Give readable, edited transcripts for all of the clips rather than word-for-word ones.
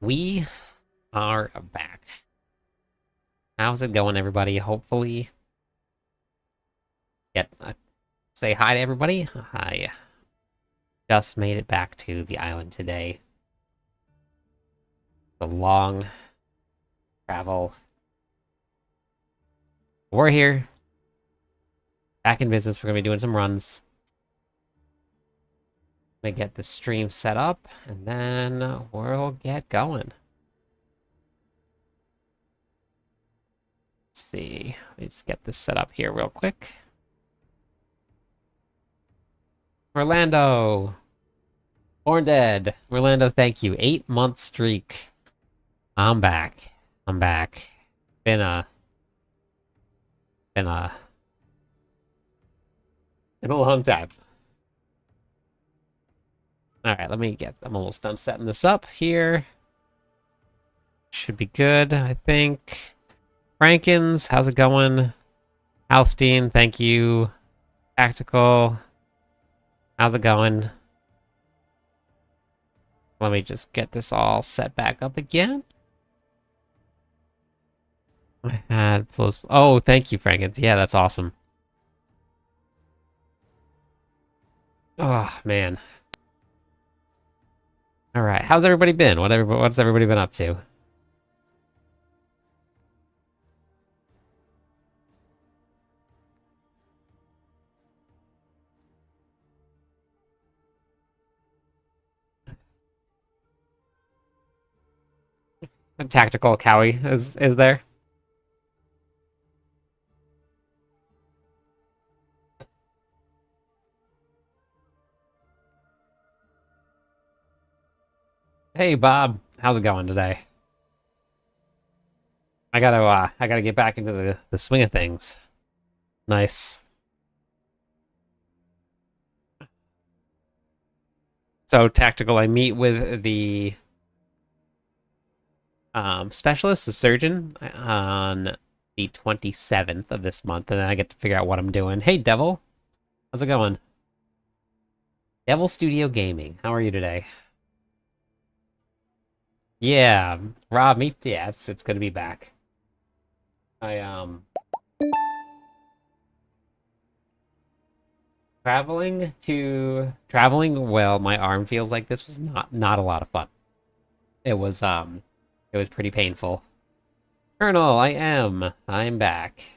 We are back. How's it going, everybody? Hopefully, get say hi to everybody. I just made it back to the island today. The long travel. We're here, back in business. We're gonna be doing some runs. Gonna get the stream set up, and then we'll get going. Let's see. Let me just get this set up here real quick. Orlando. Born Dead. Orlando, thank you. 8-month streak. I'm back. I'm back. Been a been a been a long time. Alright, I'm almost done setting this up here. Should be good, I think. Frankins, how's it going? Alstein, thank you. Tactical. How's it going? Let me just get this all set back up again. I had flows. Oh, thank you, Frankins. Yeah, that's awesome. Oh, man. All right. How's everybody been? What's everybody been up to? A tactical Cowie is there? Hey, Bob. How's it going today? I gotta get back into the swing of things. Nice. So tactical, I meet with the specialist, the surgeon, on the 27th of this month, and then I get to figure out what I'm doing. Hey, Devil. How's it going? Devil Studio Gaming. How are you today? Yeah, Rob, yeah, it's good to be back. I traveling, well, my arm feels like this was not a lot of fun. It was it was pretty painful. Colonel, I'm back.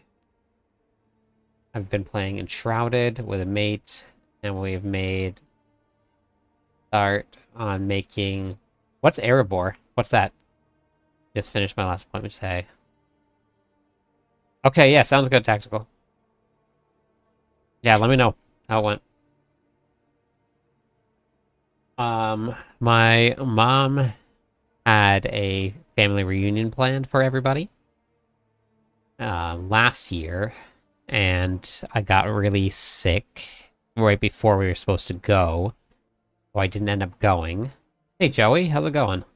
I've been playing Enshrouded with a mate, and we've made start on making what's Erebor? What's that? Just finished my last appointment today. Okay, yeah, sounds good, tactical. Yeah, let me know how it went. My mom had a family reunion planned for everybody last year, and I got really sick right before we were supposed to go, so I didn't end up going. Hey, Joey, how's it going?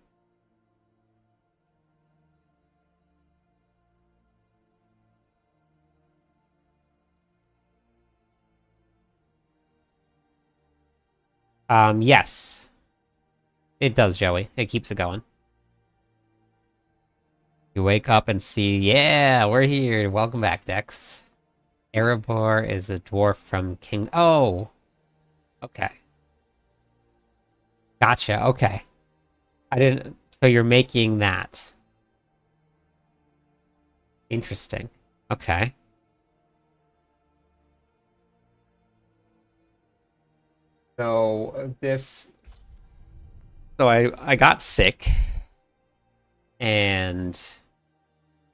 Yes, it does, Joey. It keeps it going. You wake up and see, yeah, we're here. Welcome back, Dex. Erebor is a dwarf from King. Oh, okay. Gotcha. Okay. I didn't. So you're making that. Interesting. Okay. So this. So I got sick, and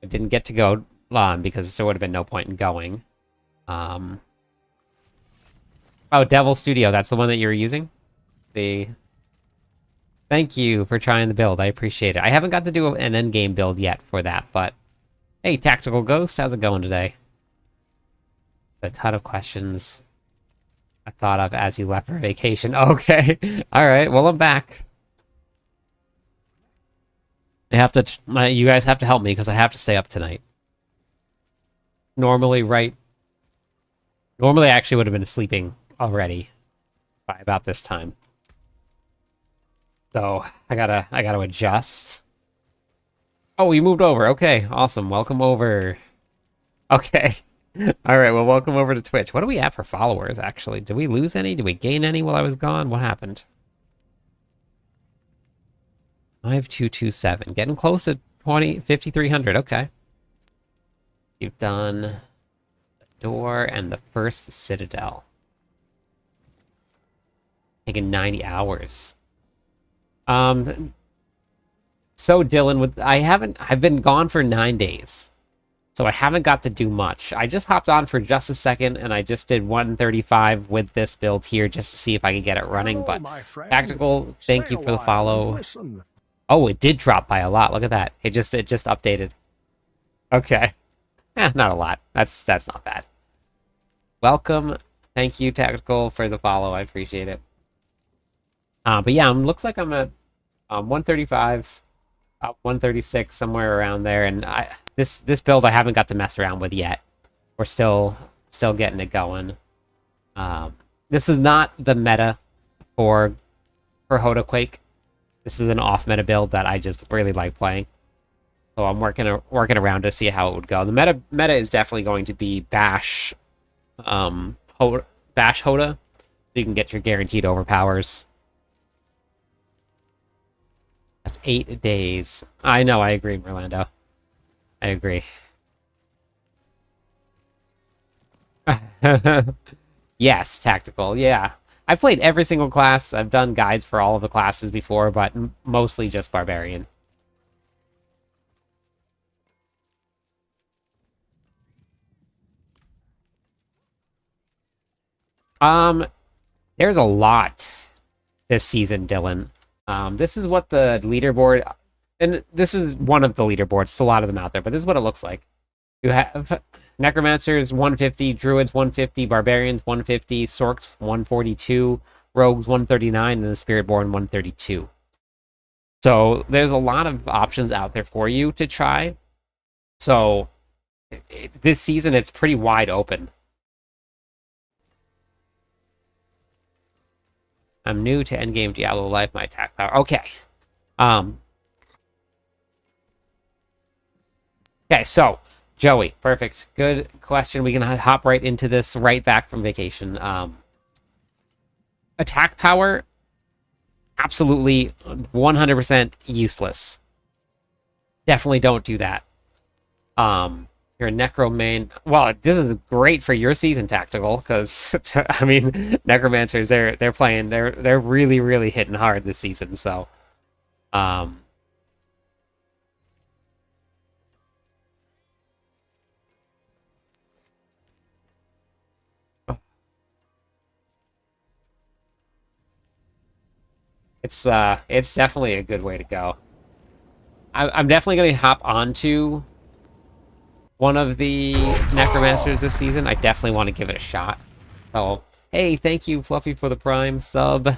I didn't get to go because there would have been no point in going. Um. Oh, Devil Studio. That's the one that you're using. The. Thank you for trying the build. I appreciate it. I haven't got to do an endgame build yet for that, but hey, Tactical Ghost, how's it going today? A ton of questions I thought of as you left for vacation. Okay. All right. Well, I'm back. You guys have to help me because I have to stay up tonight. Normally, right. Normally, I actually would have been sleeping already by about this time. So I gotta adjust. Oh, we moved over. Okay, awesome. Welcome over. Okay. All right, well, welcome over to Twitch. What do we have for followers, actually? Did we lose any? Did we gain any while I was gone? What happened? 5227. Getting close to 5,300. Okay. You've done the door and the first citadel. Taking 90 hours. So Dylan, I've been gone for 9 days. So I haven't got to do much. I just hopped on for just a second, and I just did 135 with this build here just to see if I could get it running. But Tactical, thank you for the follow. Oh, it did drop by a lot. Look at that. It just updated. Okay. Not a lot. That's not bad. Welcome. Thank you, Tactical, for the follow. I appreciate it. But yeah, looks like I'm at 135, 136, somewhere around there, and this build I haven't got to mess around with yet. We're still getting it going. This is not the meta for deathquake. This is an off-meta build that I just really like playing. So I'm working around to see how it would go. The meta is definitely going to be Bash, Bash Hoda, so you can get your guaranteed overpowers. That's 8 days. I know, I agree, Merlando. I agree. Yes, Tactical, yeah. I've played every single class. I've done guides for all of the classes before, but mostly just Barbarian. There's a lot this season, Dylan. This is what the leaderboard, and this is one of the leaderboards. There's a lot of them out there, but this is what it looks like. You have Necromancers 150, Druids 150, Barbarians 150, Sorks 142, Rogues 139, and the Spiritborn 132. So there's a lot of options out there for you to try. So this season, it's pretty wide open. I'm new to endgame Diablo life. My attack power. Okay. Okay, so Joey, perfect. Good question. We can hop right into this right back from vacation. Attack power, absolutely 100% useless. Definitely don't do that. You're a Necro main. Well, this is great for your season, Tactical, because I mean, Necromancers they're playing they're really really hitting hard this season. So, it's definitely a good way to go. I'm definitely gonna hop onto one of the Necromancers this season. I definitely want to give it a shot. So, hey, thank you, Fluffy, for the Prime sub.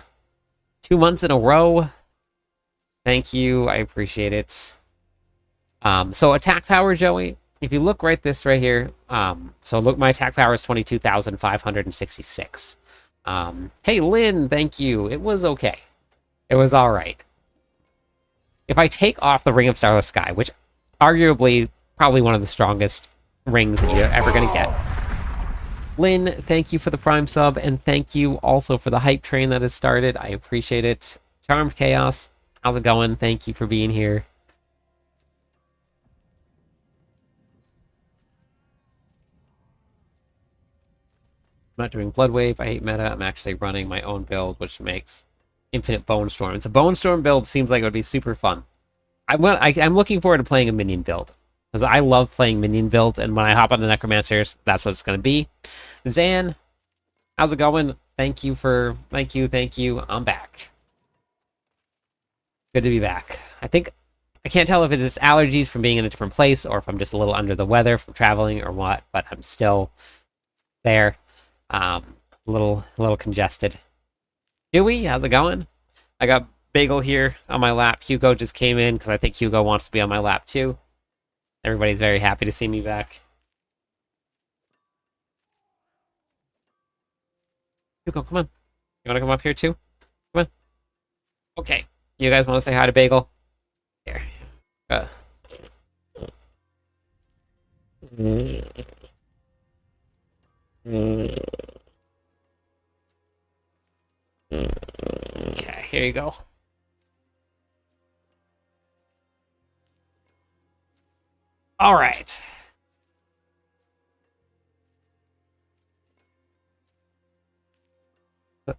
2 months in a row. Thank you. I appreciate it. So attack power, Joey. If you look right here, so look, my attack power is 22,566. Hey, Lynn, thank you. It was okay. It was all right. If I take off the Ring of Starless Sky, which arguably probably one of the strongest rings that you're ever going to get. Lynn, thank you for the Prime sub, and thank you also for the hype train that has started. I appreciate it. Charmed Chaos, how's it going? Thank you for being here. I'm not doing Blood Wave. I hate meta. I'm actually running my own build, which makes Infinite Bone Storm. It's a Bone Storm build. Seems like it would be super fun. I'm looking forward to playing a minion build, because I love playing minion builds, and when I hop on the Necromancers, that's what it's going to be. Zan, how's it going? Thank you. I'm back. Good to be back. I can't tell if it's just allergies from being in a different place, or if I'm just a little under the weather from traveling or what, but I'm still there. A little congested. Huey, how's it going? I got Bagel here on my lap. Hugo just came in because I think Hugo wants to be on my lap too. Everybody's very happy to see me back. Hugo, come on. You want to come up here too? Come on. Okay. You guys want to say hi to Bagel? Here. Okay, here you go. All right.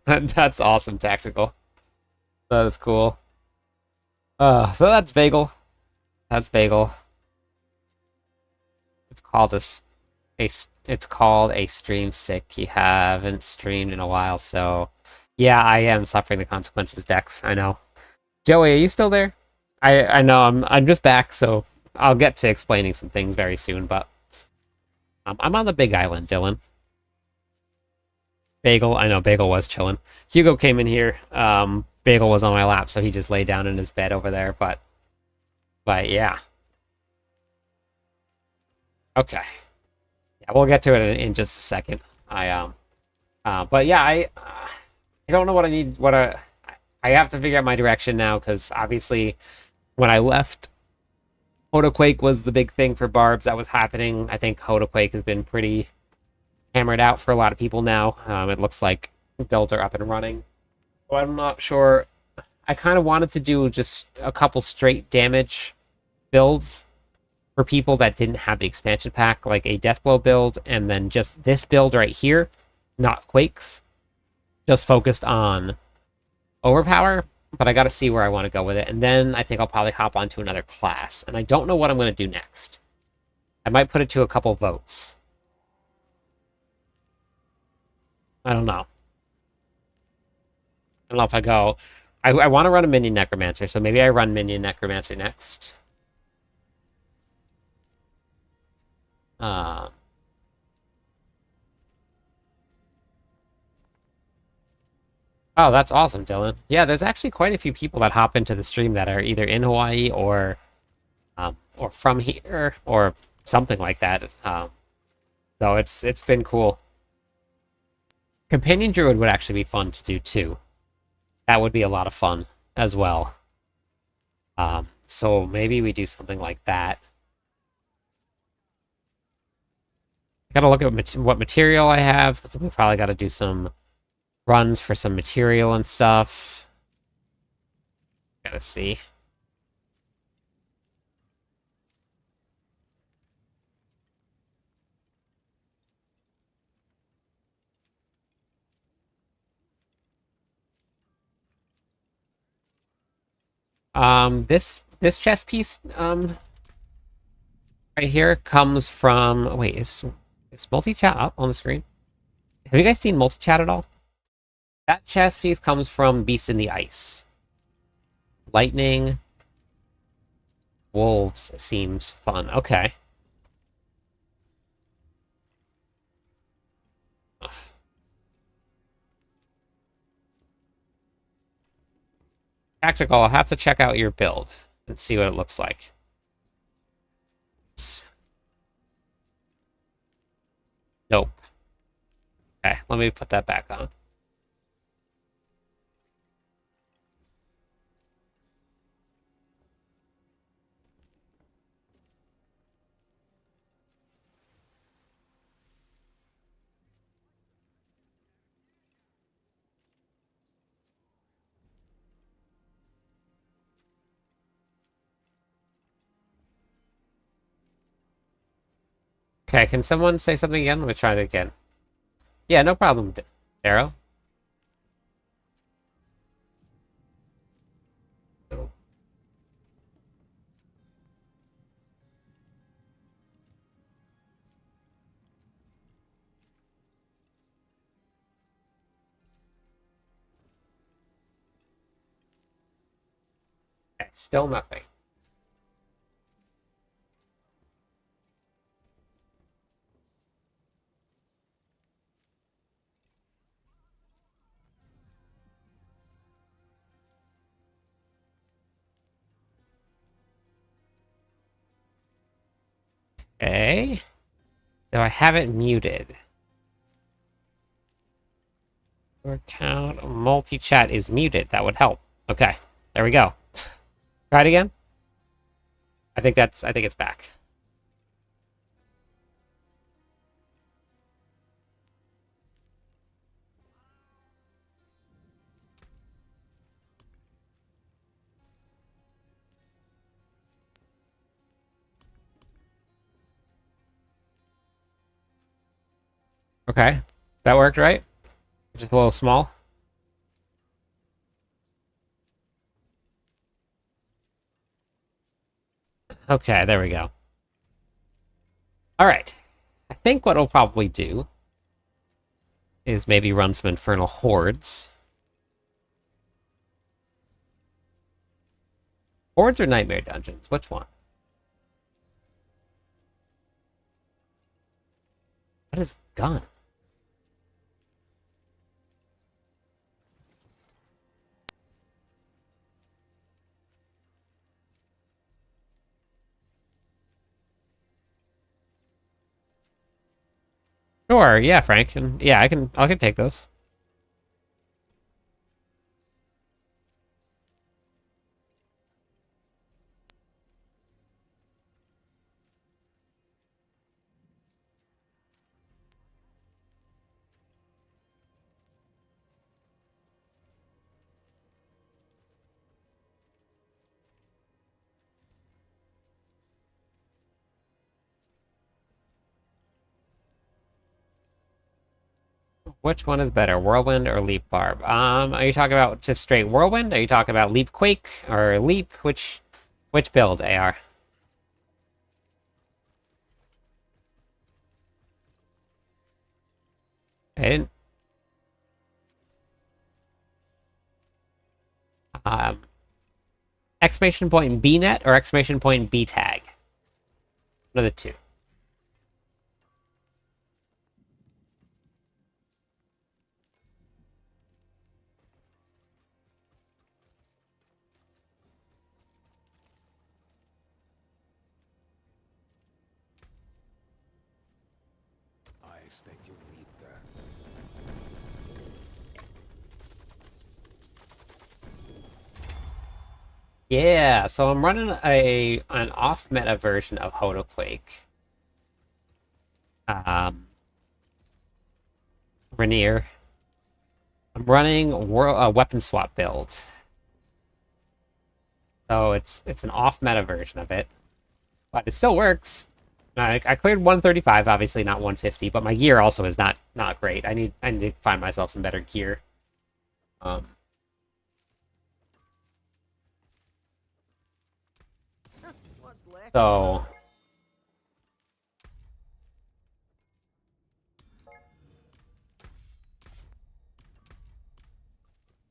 That's awesome, tactical. That is cool. So that's Bagel. That's Bagel. It's called it's called a stream sick. You haven't streamed in a while, so yeah, I am suffering the consequences, Dex. I know. Joey, are you still there? I know I'm just back, so I'll get to explaining some things very soon, but I'm on the big island, Dylan. Bagel, I know Bagel was chilling. Hugo came in here. Bagel was on my lap, so he just lay down in his bed over there, but yeah. Okay. Yeah, we'll get to it in just a second. But yeah, I don't know what I need. I have to figure out my direction now because obviously, when I left, Hodaquake was the big thing for Barbs that was happening. I think Hodaquake has been pretty hammered out for a lot of people now. It looks like builds are up and running. So I'm not sure. I kind of wanted to do just a couple straight damage builds for people that didn't have the expansion pack, like a Deathblow build, and then just this build right here, not Quakes, just focused on Overpower, but I gotta see where I want to go with it, and then I think I'll probably hop onto another class, and I don't know what I'm going to do next. I might put it to a couple votes. I don't know. I don't know if I go... I want to run a Minion Necromancer, so maybe I run Minion Necromancer next. Uh, oh, that's awesome, Dylan. Yeah, there's actually quite a few people that hop into the stream that are either in Hawaii or from here or something like that. So it's been cool. Companion Druid would actually be fun to do too. That would be a lot of fun as well. So maybe we do something like that. I gotta look at what material I have because we probably got to do some runs for some material and stuff. Gotta see. This chess piece right here comes from. Wait, is multi-chat up on the screen? Have you guys seen multi-chat at all? That chess piece comes from Beast in the Ice. Lightning. Wolves seems fun. Okay. Tactical, I'll have to check out your build and see what it looks like. Nope. Okay, let me put that back on. Okay, can someone say something again? Let me try it again. Yeah, no problem, Darrow. No. Okay, still nothing. Okay. So I have it muted. Your account multi-chat is muted. That would help. Okay, there we go. Try it again. I think it's back. Okay. That worked, right? Just a little small. Okay, there we go. All right. I think what we'll probably do is maybe run some Infernal Hordes. Hordes or Nightmare Dungeons? Which one? What is gun? Sure, yeah, Frank. And yeah, I can take those. Which one is better, Whirlwind or Leap Barb? Are you talking about just straight Whirlwind? Are you talking about Leap Quake or Leap? Which build, AR? I didn't. Um, exclamation point BNet or exclamation point B tag? One of the two. I expect you to read that. Yeah, so I'm running an off meta version of Hodoquake. Um, Rainier. I'm running a weapon swap build. So it's an off meta version of it, but it still works. I cleared 135, obviously not 150, but my gear also is not great. I need to find myself some better gear. Um, so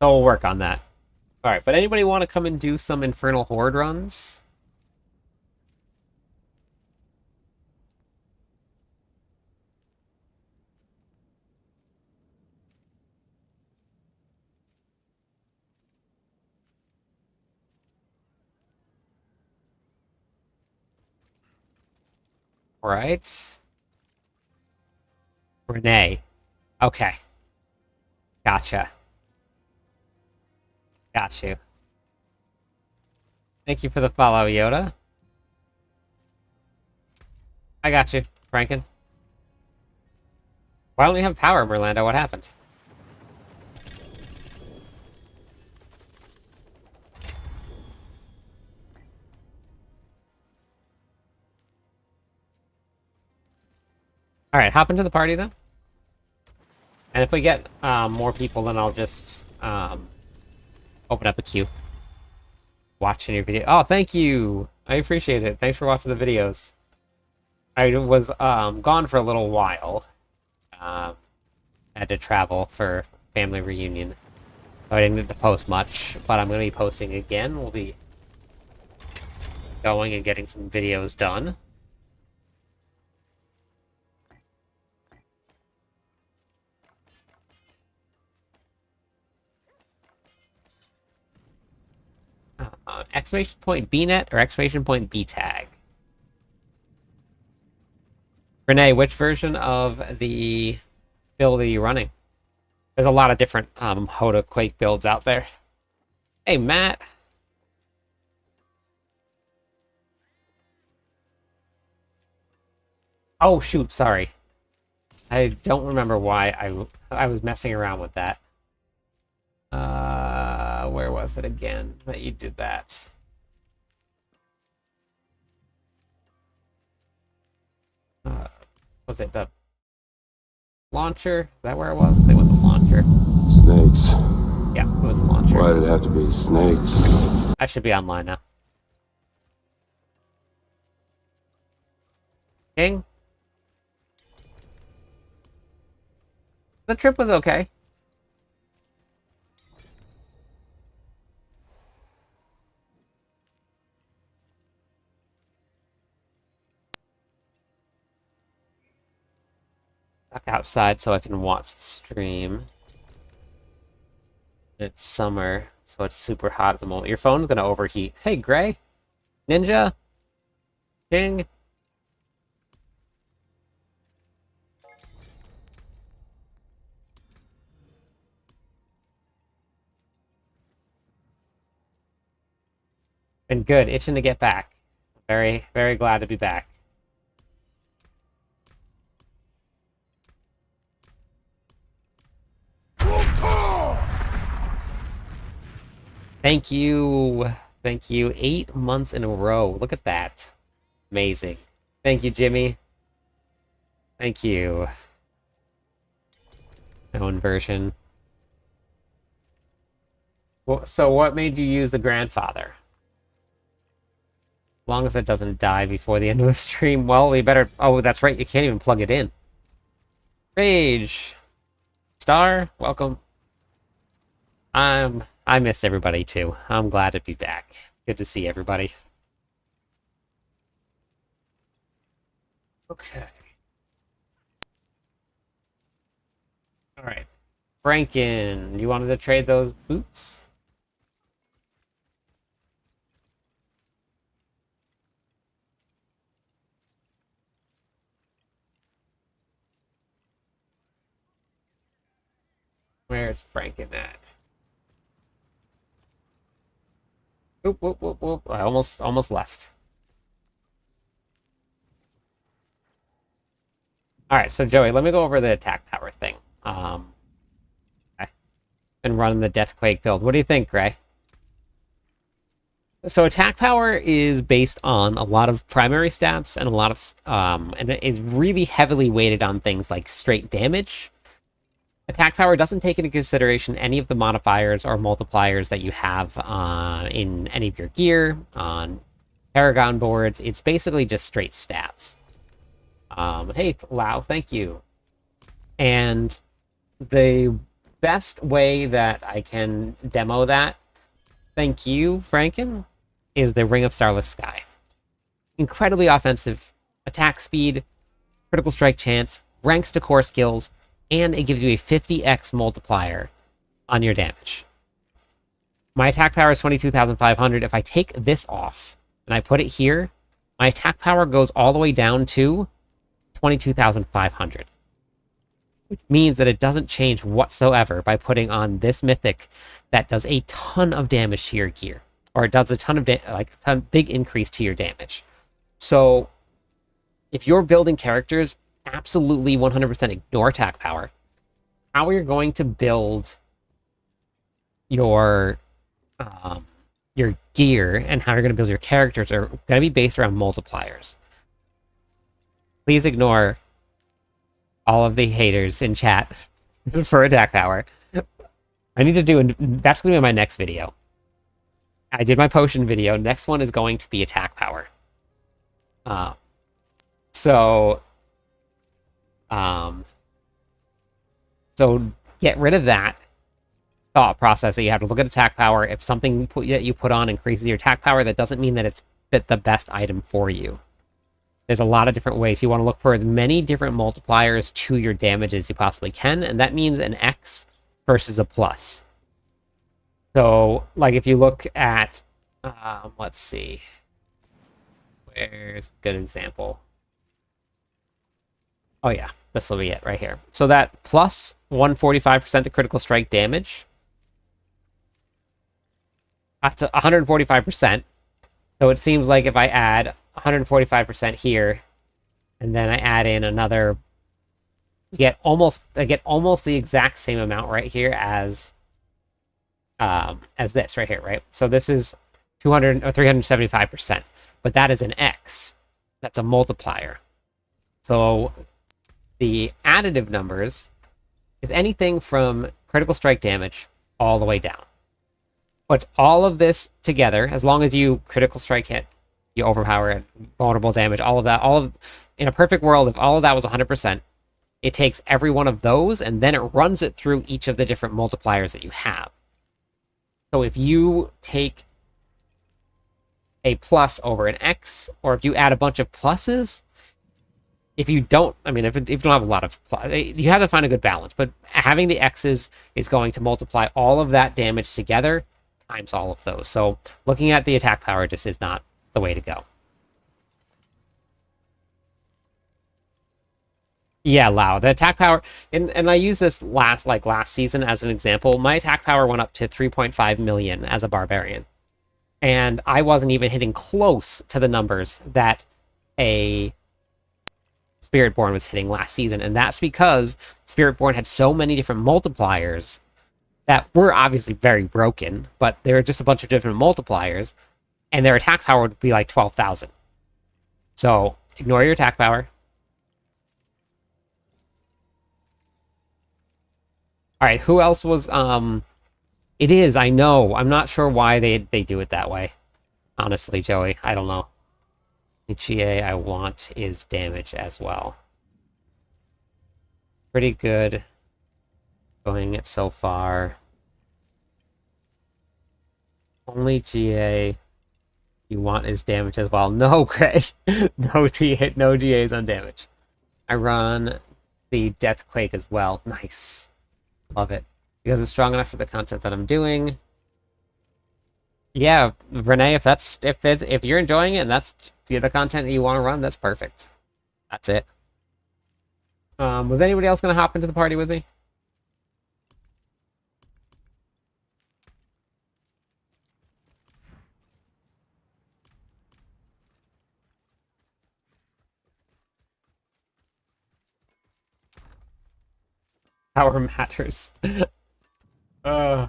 we'll work on that. All right, but anybody want to come and do some Infernal Horde runs? All right, Renee. Okay, gotcha. Got you. Thank you for the follow, Yoda. I got you, Franken. Why don't we have power, Merlando? What happened? All right, hop into the party then. And if we get more people, then I'll just open up a queue. Watching your video. Oh, thank you. I appreciate it. Thanks for watching the videos. I was gone for a little while. Um, had to travel for family reunion. So I didn't get to post much, but I'm going to be posting again. We'll be going and getting some videos done. Exclamation point BNet or exclamation point B tag? Renee, which version of the build are you running? There's a lot of different Hoda Quake builds out there. Hey, Matt. Oh, shoot, sorry. I don't remember why I was messing around with that. Where was it again that you did that? Uh, was it the Launcher? Is that where it was? I think it was a launcher. Snakes. Yeah, it was a launcher. Why did it have to be snakes? I should be online now. King? The trip was okay. Back outside so I can watch the stream. It's summer, so it's super hot at the moment. Your phone's gonna overheat. Hey, Gray? Ninja? King? Been good. Itching to get back. Very, very glad to be back. Thank you. Thank you. 8 months in a row. Look at that. Amazing. Thank you, Jimmy. Thank you. Own version. Well, so what made you use the grandfather? As long as it doesn't die before the end of the stream, well, we better... Oh, that's right, you can't even plug it in. Rage. Star, welcome. I missed everybody too. I'm glad to be back. Good to see everybody. Okay. Alright. Franken, you wanted to trade those boots? Where's Franken at? Oop, whoop, whoop, whoop. I almost left. Alright, so Joey, let me go over the attack power thing. I've been running the deathquake build. What do you think, Gray? So attack power is based on a lot of primary stats and a lot of and it is really heavily weighted on things like straight damage. Attack power doesn't take into consideration any of the modifiers or multipliers that you have in any of your gear, on Paragon boards. It's basically just straight stats. Hey, Lau, thank you. And the best way that I can demo that, thank you, Franken, is the Ring of Starless Sky. Incredibly offensive attack speed, critical strike chance, ranks to core skills, and it gives you a 50x multiplier on your damage. My attack power is 22,500. If I take this off and I put it here, my attack power goes all the way down to 22,500. Which means that it doesn't change whatsoever by putting on this mythic that does a ton of damage to your gear. Or it does a ton of big increase to your damage. So if you're building characters, absolutely 100% ignore attack power. How you're going to build your gear and how you're going to build your characters are going to be based around multipliers. Please ignore all of the haters in chat for attack power. I need to do, that's going to be my next video. I did my potion video. Next one is going to be attack power. So get rid of that thought process that you have to look at attack power. If something that you put on increases your attack power, that doesn't mean that it's the best item for you. There's a lot of different ways. You want to look for as many different multipliers to your damage as you possibly can, and that means an X versus a plus. So, like, if you look at, let's see, where's a good example? Oh yeah, this will be it right here. So that plus 145% to critical strike damage, up to 145%. So it seems like if I add 145% here, and then I add in another, I get almost the exact same amount right here as this right here, right? So this is 200 or 375%, but that is an X. That's a multiplier. So The additive numbers is anything from critical strike damage all the way down. Put all of this together, as long as you critical strike hit, you overpower it, vulnerable damage, all of that, in a perfect world, if all of that was 100%, it takes every one of those and then it runs it through each of the different multipliers that you have. So if you take a plus over an X, or if you add a bunch of pluses, if you don't, I mean, if you don't have a lot of, you have to find a good balance, but having the X's is going to multiply all of that damage together times all of those. So looking at the attack power just is not the way to go. Yeah, Lao. The attack power, and I use this last season as an example. My attack power went up to 3.5 million as a barbarian. And I wasn't even hitting close to the numbers that a Spiritborn was hitting last season. And that's because Spiritborn had so many different multipliers that were obviously very broken, but there were just a bunch of different multipliers, and their attack power would be like 12,000. So ignore your attack power. All right, who else was it is, I know. I'm not sure why they do it that way. Honestly, Joey, I don't know. HEA I want is damage as well. Pretty good going it so far. Only GA you want is damage as well. No, Gray. No GAs on damage. I run the deathquake as well. Nice. Love it. Because it's strong enough for the content that I'm doing. Yeah, Renee, if you're enjoying it and that's the content that you want to run, that's perfect. That's it. Was anybody else gonna hop into the party with me? Power matters. uh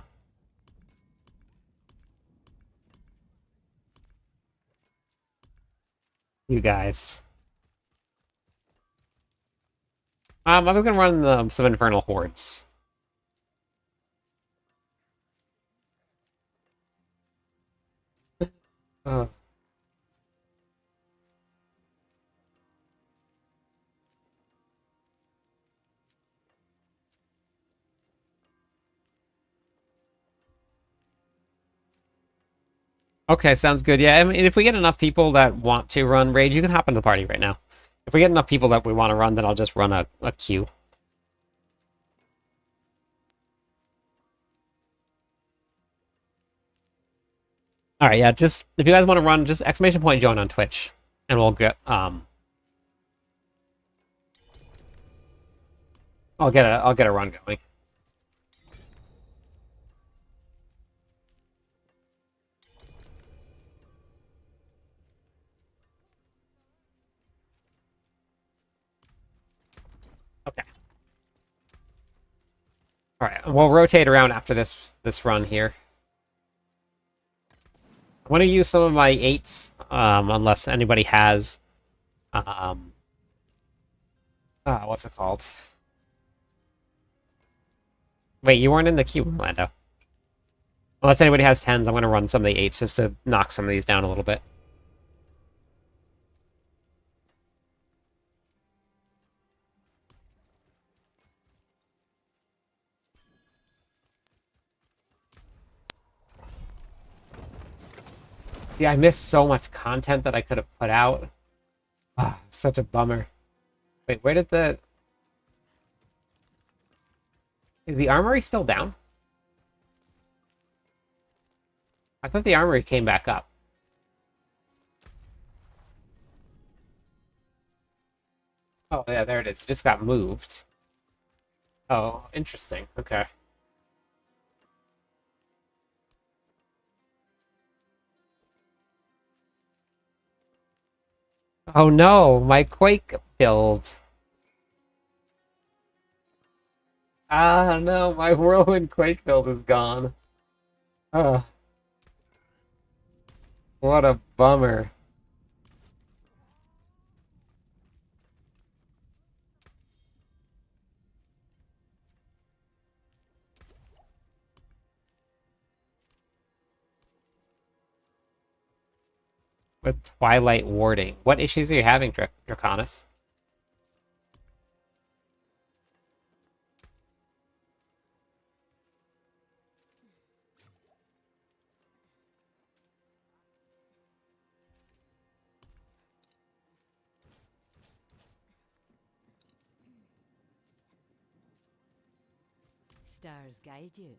you guys. I was gonna run some infernal hordes. Uh, okay, sounds good. Yeah, I mean, if we get enough people that want to run raid, you can hop into the party right now. If we get enough people that we want to run, then I'll just run a queue. All right, yeah, just if you guys want to run, just exclamation point join on Twitch, and we'll get I'll get a run going. Okay. All right, we'll rotate around after this run here. I want to use some of my 8s, unless anybody has, what's it called? Wait, you weren't in the queue, Orlando. Unless anybody has 10s, I'm going to run some of the 8s just to knock some of these down a little bit. Yeah, I missed so much content that I could have put out. Ah, such a bummer. Wait, where did the... Is the armory still down? I thought the armory came back up. Oh, yeah, there it is. It just got moved. Oh, interesting. Okay. Oh no, my Quake build. Ah, no, my Whirlwind Quake build is gone. Oh, what a bummer. with Twilight Warding. What issues are you having, Draconis? Stars guide you.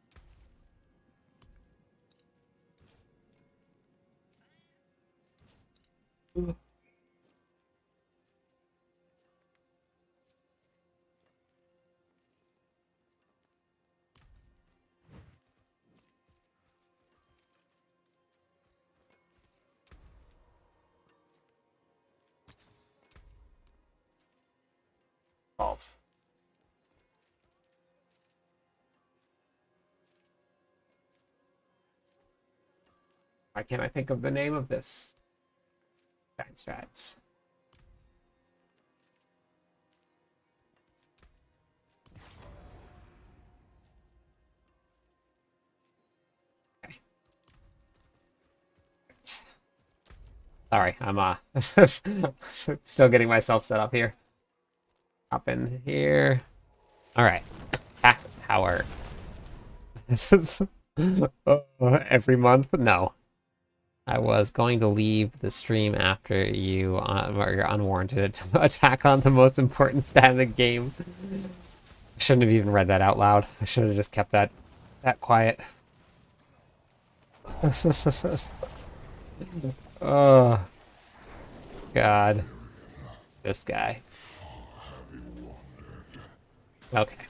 Fault. Why can't I think of the name of this? Giant strats. Okay. Sorry, I'm still getting myself set up here. Hop in here. All right, attack power. Every month? No. I was going to leave the stream after you or your unwarranted attack on the most important stat in the game. I shouldn't have even read that out loud. I should have just kept that quiet. Oh God, this guy. Okay.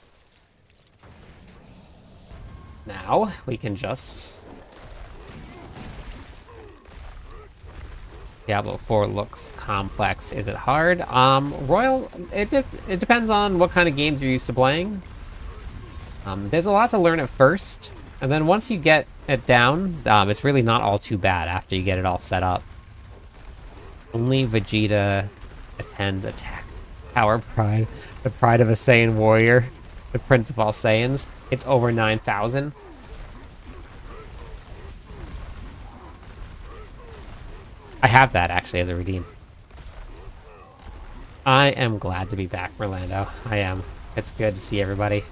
Now we can just. Diablo 4 looks complex. Is it hard? Royal, it depends on what kind of games you're used to playing. There's a lot to learn at first, and then once you get it down, it's really not all too bad after you get it all set up. Only Vegeta attends Attack Power Pride, the pride of a Saiyan warrior, the prince of all Saiyans. It's over 9,000. I have that, actually, as a redeem. I am glad to be back, Orlando. I am. It's good to see everybody.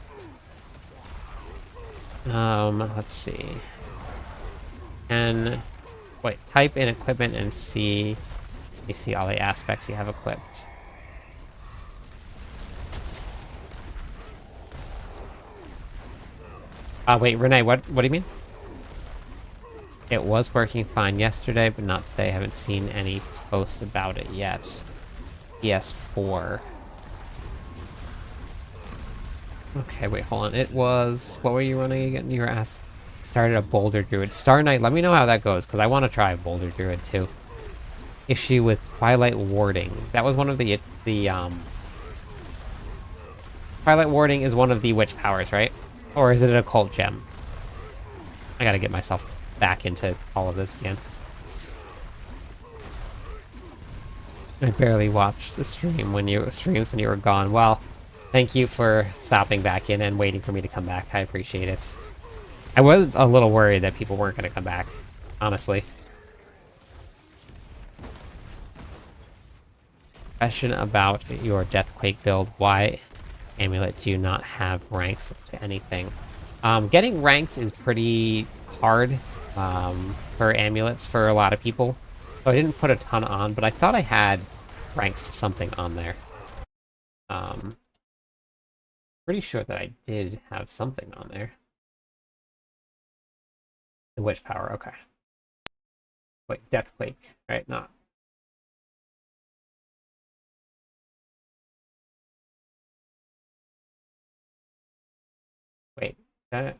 Let's see. And wait, type in equipment and see. Let me see all the aspects you have equipped. Wait, Renee, what do you mean? It was working fine yesterday, but not today. I haven't seen any posts about it yet. PS4. Okay, wait, hold on. It was... What were you running again? You were asked... Started a Boulder Druid. Star Knight, let me know how that goes, because I want to try Boulder Druid, too. Issue with Twilight Warding. That was one of the Twilight Warding is one of the witch powers, right? Or is it an occult gem? I gotta get myself back into all of this again. I barely watched the streams when you were gone. Well, thank you for stopping back in and waiting for me to come back. I appreciate it. I was a little worried that people weren't going to come back, honestly. Question about your Deathquake build. Why, Amulet, do you not have ranks to anything? Getting ranks is pretty hard for amulets for a lot of people. So I didn't put a ton on, but I thought I had ranks to something on there. Pretty sure that I did have something on there. The witch power, okay. Wait, Deathquake, right? Not. Wait, that.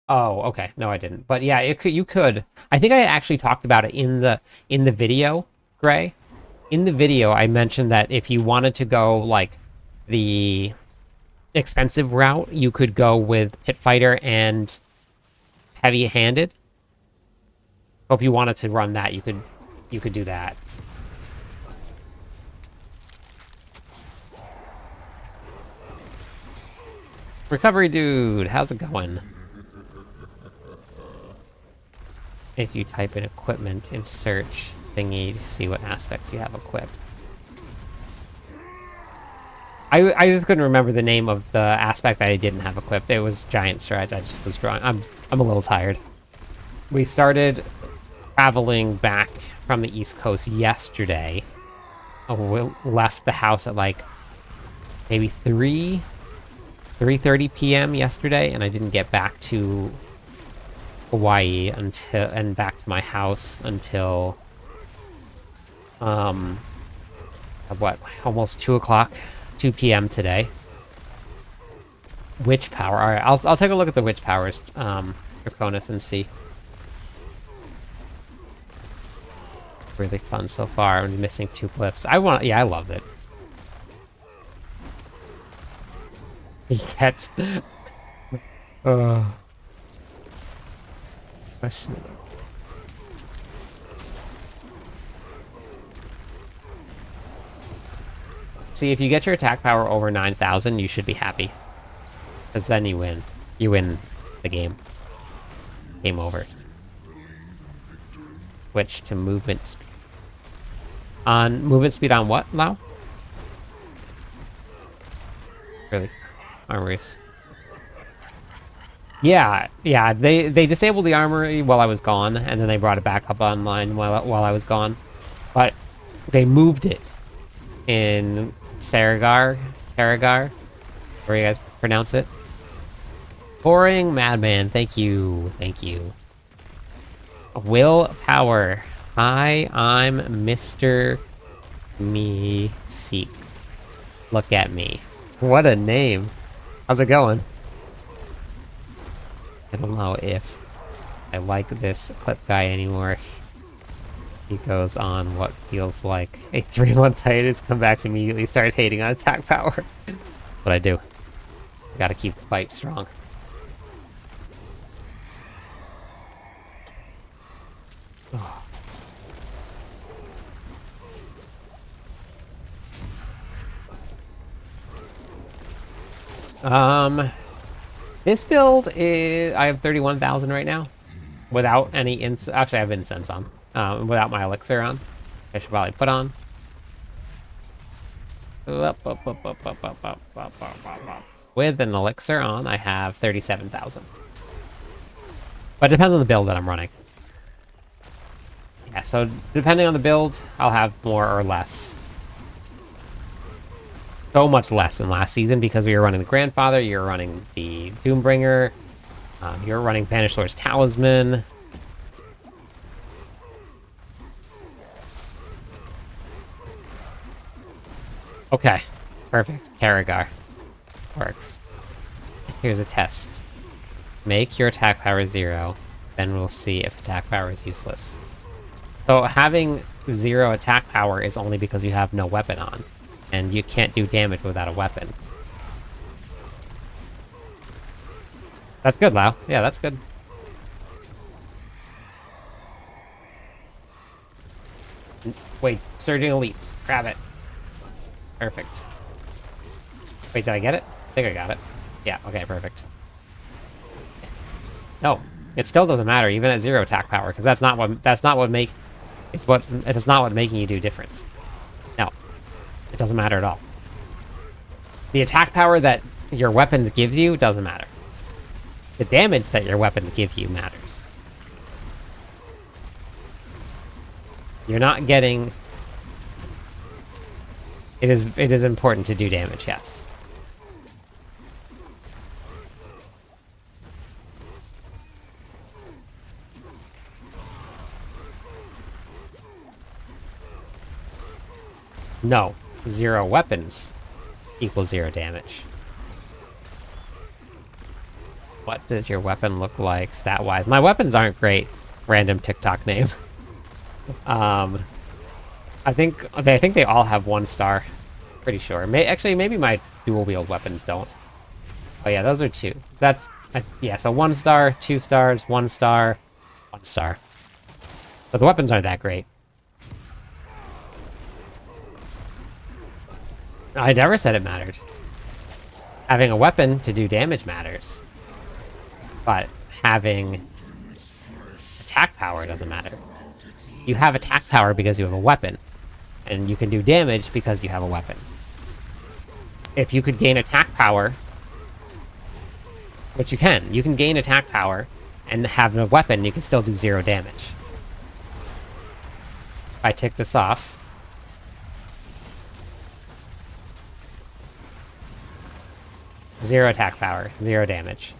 Oh, okay. No, I didn't. But yeah, you could. I think I actually talked about it in the video, Gray. In the video, I mentioned that if you wanted to go like the expensive route, you could go with Pit Fighter and Heavy-Handed. So if you wanted to run that, you could do that. Recovery dude, how's it going? if you type in equipment in search thingy to see what aspects you have equipped. I just couldn't remember the name of the aspect that I didn't have equipped. It was giant strides. I just was drawing. I'm a little tired. We started traveling back from the East Coast yesterday. We left the house at like maybe 3:30 p.m. yesterday, and I didn't get back to Hawaii and back to my house until almost 2 o'clock. 2 p.m. today. Witch power. All right, I'll take a look at the witch powers, Draconis, and see. Really fun so far. I'm missing 2 clips. I loved it. He gets. Question. See, if you get your attack power over 9,000, you should be happy. Because then you win. You win the game. Game over. Switch to movement speed. On movement speed on what, Lau? Really? Armories. Yeah, they disabled the armory while I was gone, and then they brought it back up online while I was gone. But they moved it in Tarragar, where you guys pronounce it. Boring Madman, thank you. Willpower. Hi, I'm Mr. Me Seek. Look at me. What a name. How's it going? I don't know if I like this clip guy anymore. He goes on what feels like a 3-month hiatus, come back to immediately start hating on attack power. What I do. Gotta keep the fight strong. This build is... I have 31,000 right now. Without any incense... Actually, I have incense on. Without my elixir on. I should probably put on. With an elixir on, I have 37,000. But it depends on the build that I'm running. Yeah, so depending on the build, I'll have more or less. So much less than last season because we were running the Grandfather, you were running the Doombringer, you were running Banished Lord's Talisman. Okay, perfect. Karagar. Works. Here's a test. Make your attack power 0, then we'll see if attack power is useless. So having 0 attack power is only because you have no weapon on, and you can't do damage without a weapon. That's good, Lau. Yeah, that's good. Wait, Surging Elites. Grab it. Perfect. Wait, did I get it? I think I got it. Yeah, okay, perfect. No, it still doesn't matter, even at 0 attack power, because that's not what makes it's not what making you do difference. No. It doesn't matter at all. The attack power that your weapons gives you doesn't matter. The damage that your weapons give you matters. You're not getting... It is important to do damage, yes. No. 0 weapons equals 0 damage. What does your weapon look like stat-wise? My weapons aren't great. Random TikTok name. I think they all have 1 star. Pretty sure. Actually, maybe my dual-wield weapons don't. Oh yeah, those are 2. That's... yeah, so 1 star, 2 stars, 1 star, 1 star. But the weapons aren't that great. I never said it mattered. Having a weapon to do damage matters. But having attack power, it doesn't matter. You have attack power because you have a weapon. And you can do damage because you have a weapon. If you could gain attack power, which you can gain attack power and have a weapon, you can still do 0 damage. If I tick this off, zero attack power, 0 damage.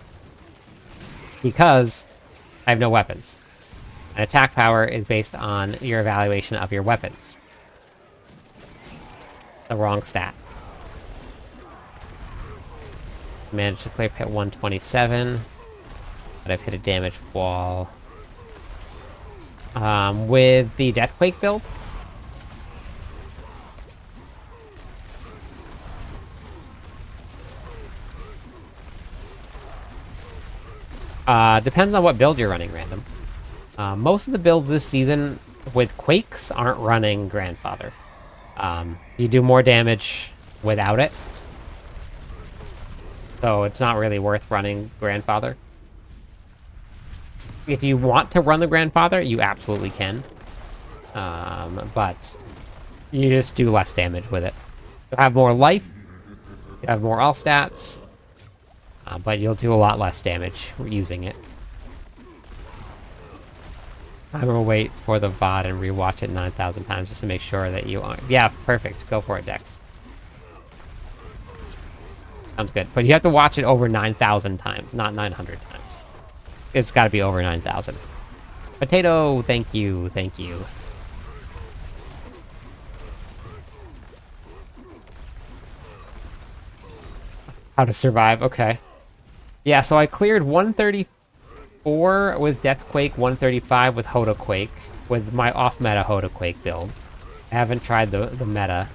Because I have no weapons. And attack power is based on your evaluation of your weapons. The wrong stat. Managed to clear pit 127. But I've hit a damage wall. With the deathquake build, depends on what build you're running, random. Most of the builds this season with quakes aren't running grandfather. You do more damage without it, so it's not really worth running grandfather. If you want to run the grandfather, you absolutely can, but you just do less damage with it. You'll have more life, you have more all stats, but you'll do a lot less damage using it. I'm gonna wait for the VOD and rewatch it 9,000 times just to make sure that you aren't. Yeah, perfect. Go for it, Dex. Sounds good. But you have to watch it over 9,000 times, not 900 times. It's got to be over 9,000. Potato, thank you, thank you. How to survive, okay. Yeah, so I cleared 134 with Deathquake, 135 with Hodaquake, with my off-meta Hodaquake build. I haven't tried the meta.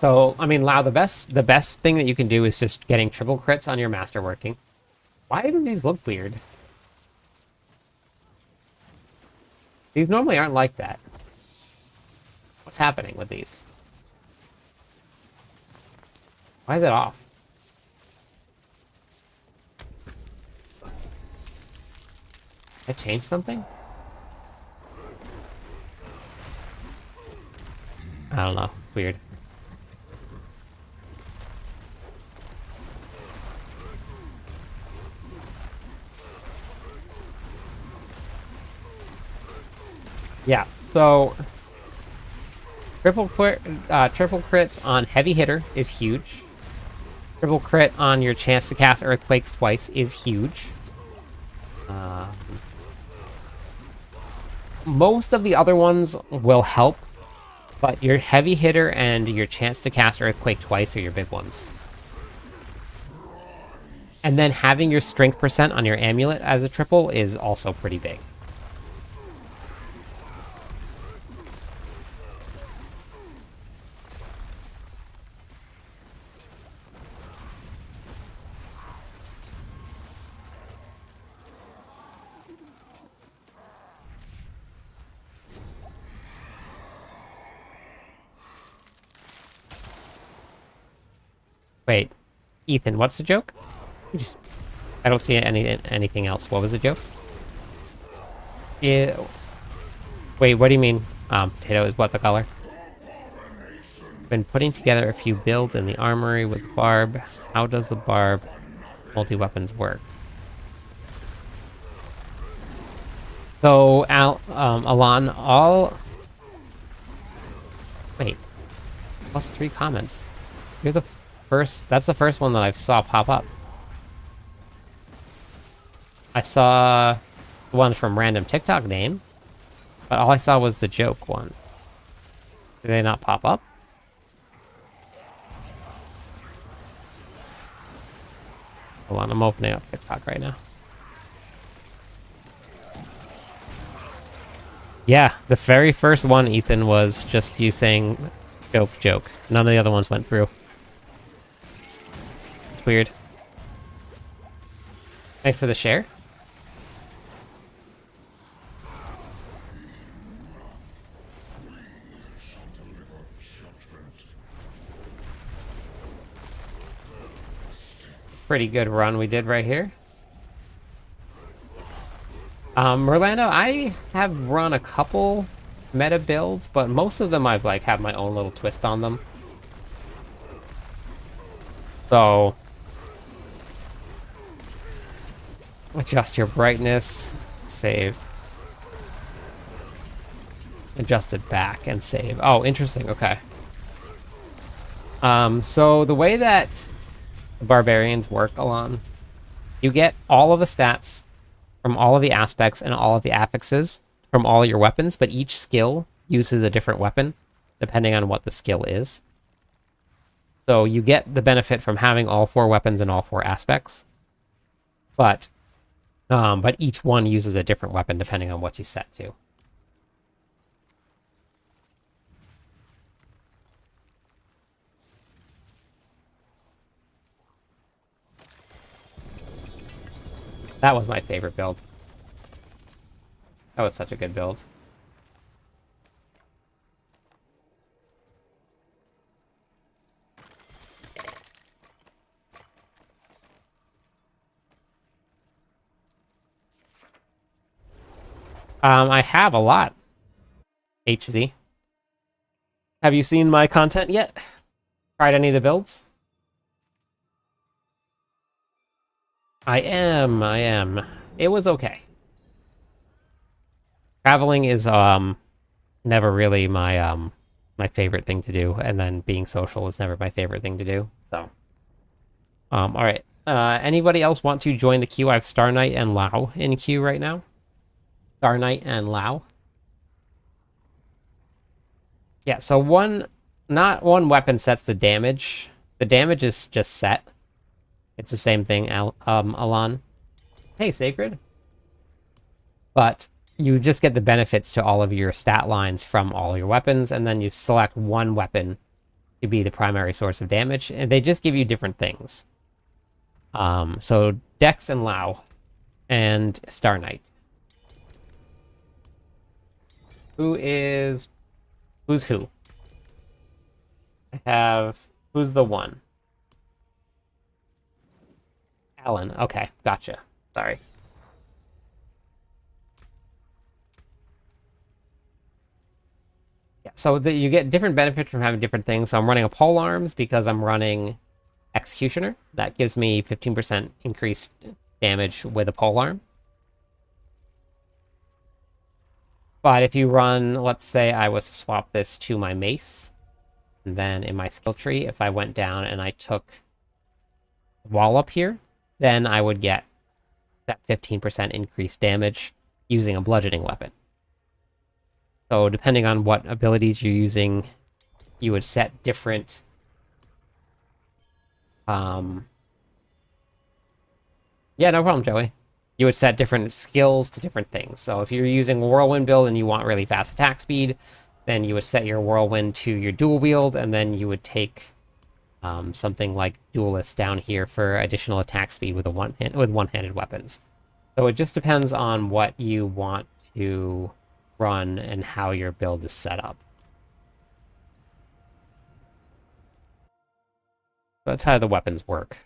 So, I mean, Lau, the best thing that you can do is just getting triple crits on your masterworking. Why do these look weird? These normally aren't like that. What's happening with these? Why is it off? Did I change something? I don't know. Weird. Yeah, so triple crits on heavy hitter is huge. Triple crit on your chance to cast earthquakes twice is huge. Most of the other ones will help, but your heavy hitter and your chance to cast earthquake twice are your big ones. And then having your strength percent on your amulet as a triple is also pretty big. Wait, Ethan, what's the joke? I don't see anything else. What was the joke? Yeah. Wait, what do you mean? Potato is what the color? Been putting together a few builds in the armory with barb. How does the barb multi-weapons work? So, Alan, wait. Plus 3 comments. You're the first. That's the first one that I saw pop up. I saw the one from random TikTok name, but all I saw was the joke one. Did they not pop up? Hold on, I'm opening up TikTok right now. Yeah, the very first one, Ethan, was just you saying joke. None of the other ones went through. That's weird. Thanks for the share. Pretty good run we did right here. Orlando, I have run a couple meta builds, but most of them I've like have my own little twist on them. So adjust your brightness, save. Adjust it back and save. Oh, interesting. Okay. So the way that barbarians work, Alon, you get all of the stats from all of the aspects and all of the affixes from all your weapons, but each skill uses a different weapon depending on what the skill is. So you get the benefit from having all 4 weapons and all 4 aspects, but each one uses a different weapon depending on what you set to. That was my favorite build. That was such a good build. I have a lot. HZ. Have you seen my content yet? Tried any of the builds? I am. It was okay. Traveling is never really my my favorite thing to do, and then being social is never my favorite thing to do. So all right. Anybody else want to join the queue? I have Star Knight and Lao in queue right now. Star Knight and Lao. Yeah, so not one weapon sets the damage. The damage is just set. It's the same thing, Alon. Hey, Sacred. But you just get the benefits to all of your stat lines from all your weapons, and then you select one weapon to be the primary source of damage, and they just give you different things. So Dex and Lao and Star Knight. Who's who? I have, who's the one? Alan. Okay, gotcha. Sorry. Yeah, so you get different benefits from having different things. So I'm running a pole arms because I'm running Executioner. That gives me 15% increased damage with a pole arm. But if you run, let's say I was to swap this to my mace, and then in my skill tree, if I went down and I took wall up here, then I would get that 15% increased damage using a bludgeoning weapon. So depending on what abilities you're using, you would set different yeah, no problem, Joey. You would set different skills to different things. So if you're using Whirlwind build and you want really fast attack speed, then you would set your Whirlwind to your dual wield, and then you would take something like Duelist down here for additional attack speed with one-handed weapons. So it just depends on what you want to run and how your build is set up. That's how the weapons work.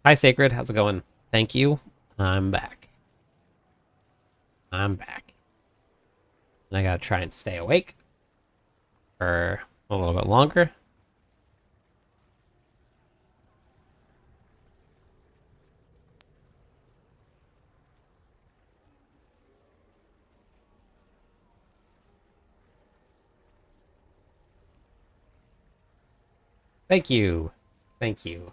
Hi, Sacred. How's it going? Thank you. I'm back. And I gotta try and stay awake for a little bit longer. Thank you. Thank you.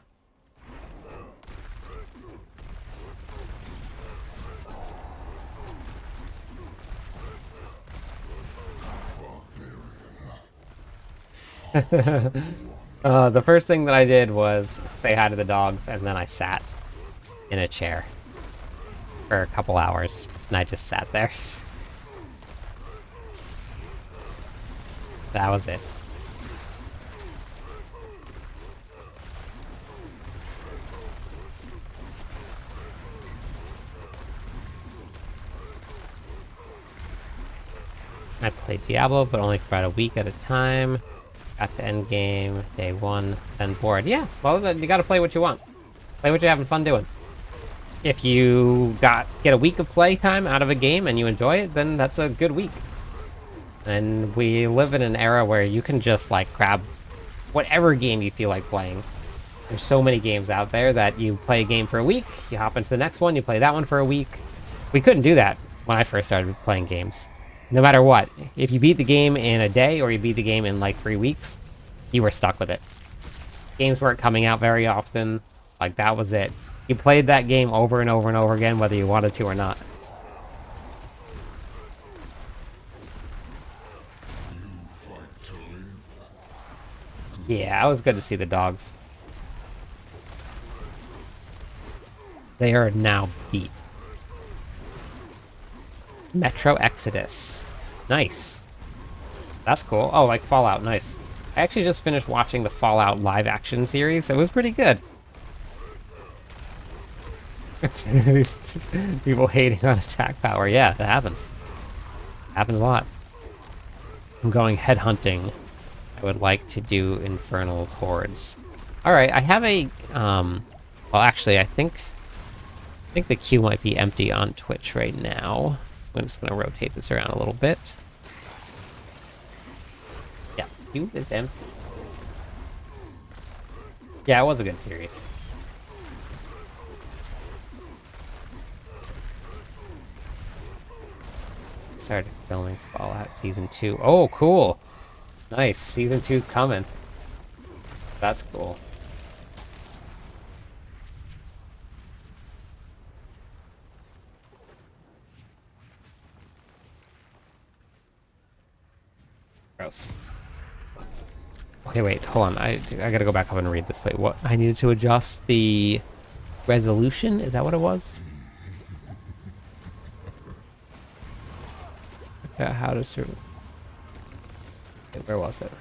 The first thing that I did was say hi to the dogs, and then I sat in a chair. for a couple hours, and I just sat there. That was it. I played Diablo, but only for about a week at a time. Got to end game, day 1, then bored. Yeah, well, then you gotta play what you want. Play what you're having fun doing. If you get a week of playtime out of a game and you enjoy it, then that's a good week. And we live in an era where you can just, like, grab whatever game you feel like playing. There's so many games out there that you play a game for a week, you hop into the next one, you play that one for a week. We couldn't do that when I first started playing games. No matter what, if you beat the game in a day or you beat the game in like 3 weeks, you were stuck with it. Games weren't coming out very often. Like, that was it. You played that game over and over and over again, whether you wanted to or not. Yeah, it was good to see the dogs. They are now beat. Metro Exodus. Nice. That's cool. Oh, like Fallout. Nice. I actually just finished watching the Fallout live-action series. It was pretty good. People hating on attack power. Yeah, that happens. Happens a lot. I'm going headhunting. I would like to do Infernal Hordes. Alright, I have a... well, actually, I think the queue might be empty on Twitch right now. I'm just going to rotate this around a little bit. Yeah, queue is empty. Yeah, it was a good series. Started filming Fallout Season 2. Oh, cool! Nice, Season 2's coming. That's cool. Gross. Okay, wait, hold on. I gotta go back up and read this. Wait, what? I needed to adjust the resolution? Is that what it was? How to serve. Where was it?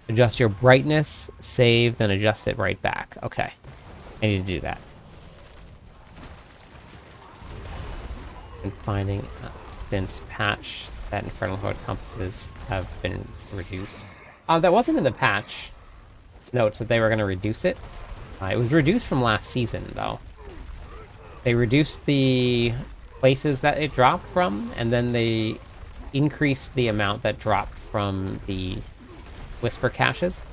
Adjust your brightness, save, then adjust it right back. Okay. I need to do that. And finding since patch that Infernal Horde compasses have been reduced. That wasn't in the patch notes that they were going to reduce it. It was reduced from last season, though. They reduced the places that it dropped from, and then they increased the amount that dropped from the Whisper caches.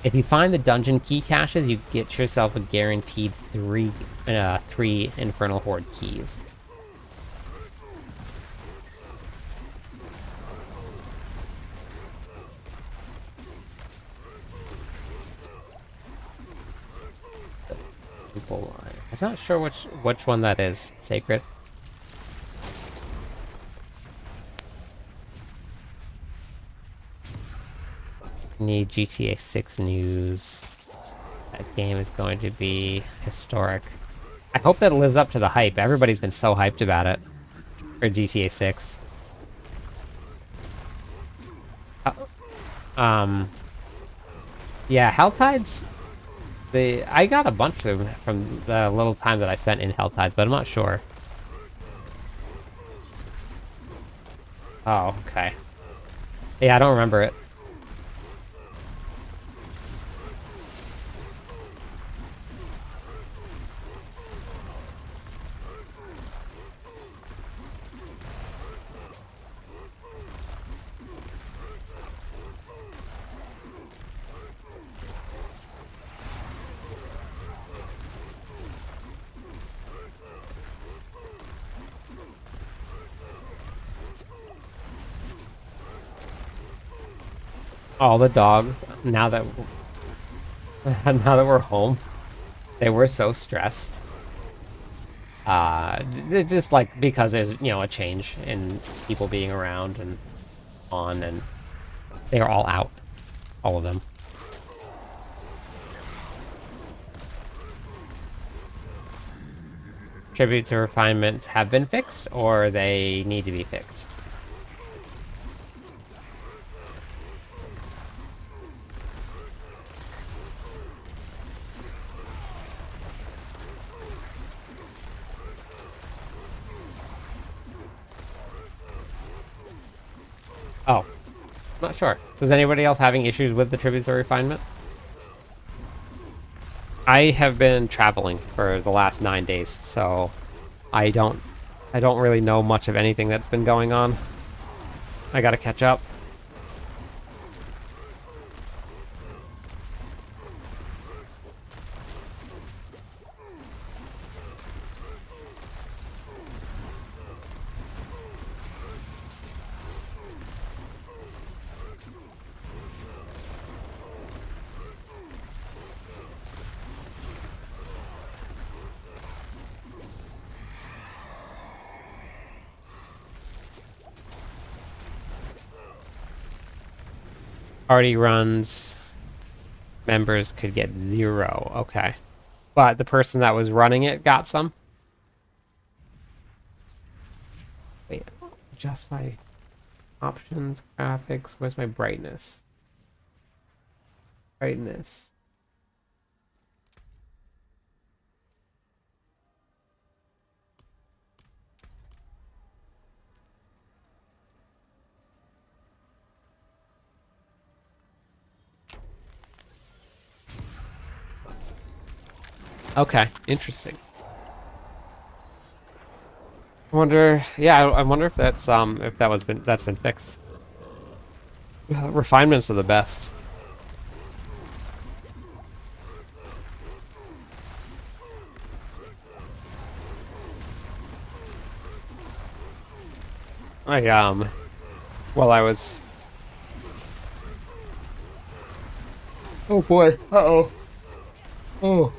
If you find the dungeon key caches, you get yourself a guaranteed three Infernal Horde keys. I'm not sure which one that is. Sacred. Need GTA 6 news. That game is going to be historic. I hope that it lives up to the hype. Everybody's been so hyped about it for GTA 6. Yeah, Helltides. I got a bunch of them from the little time that I spent in Helltides, but I'm not sure. Oh, okay. Yeah, I don't remember it. All the dogs, now that we're home, they were so stressed. Just like because there's, you know, a change in people being around and on, and they are all out, all of them. tributes or refinements have been fixed, or they need to be fixed. Oh, not sure. Is anybody else having issues with the tributes or refinement? I have been traveling for the last 9 days, so I don't really know much of anything that's been going on. I gotta catch up. Party runs, members could get 0. Okay. But the person that was running it got some? Wait, adjust my options, graphics. Where's my brightness? Brightness. Okay, interesting. I wonder. Yeah, I wonder if that's that's been fixed. Refinements are the best. While I was. Oh boy. Uh-oh. Oh.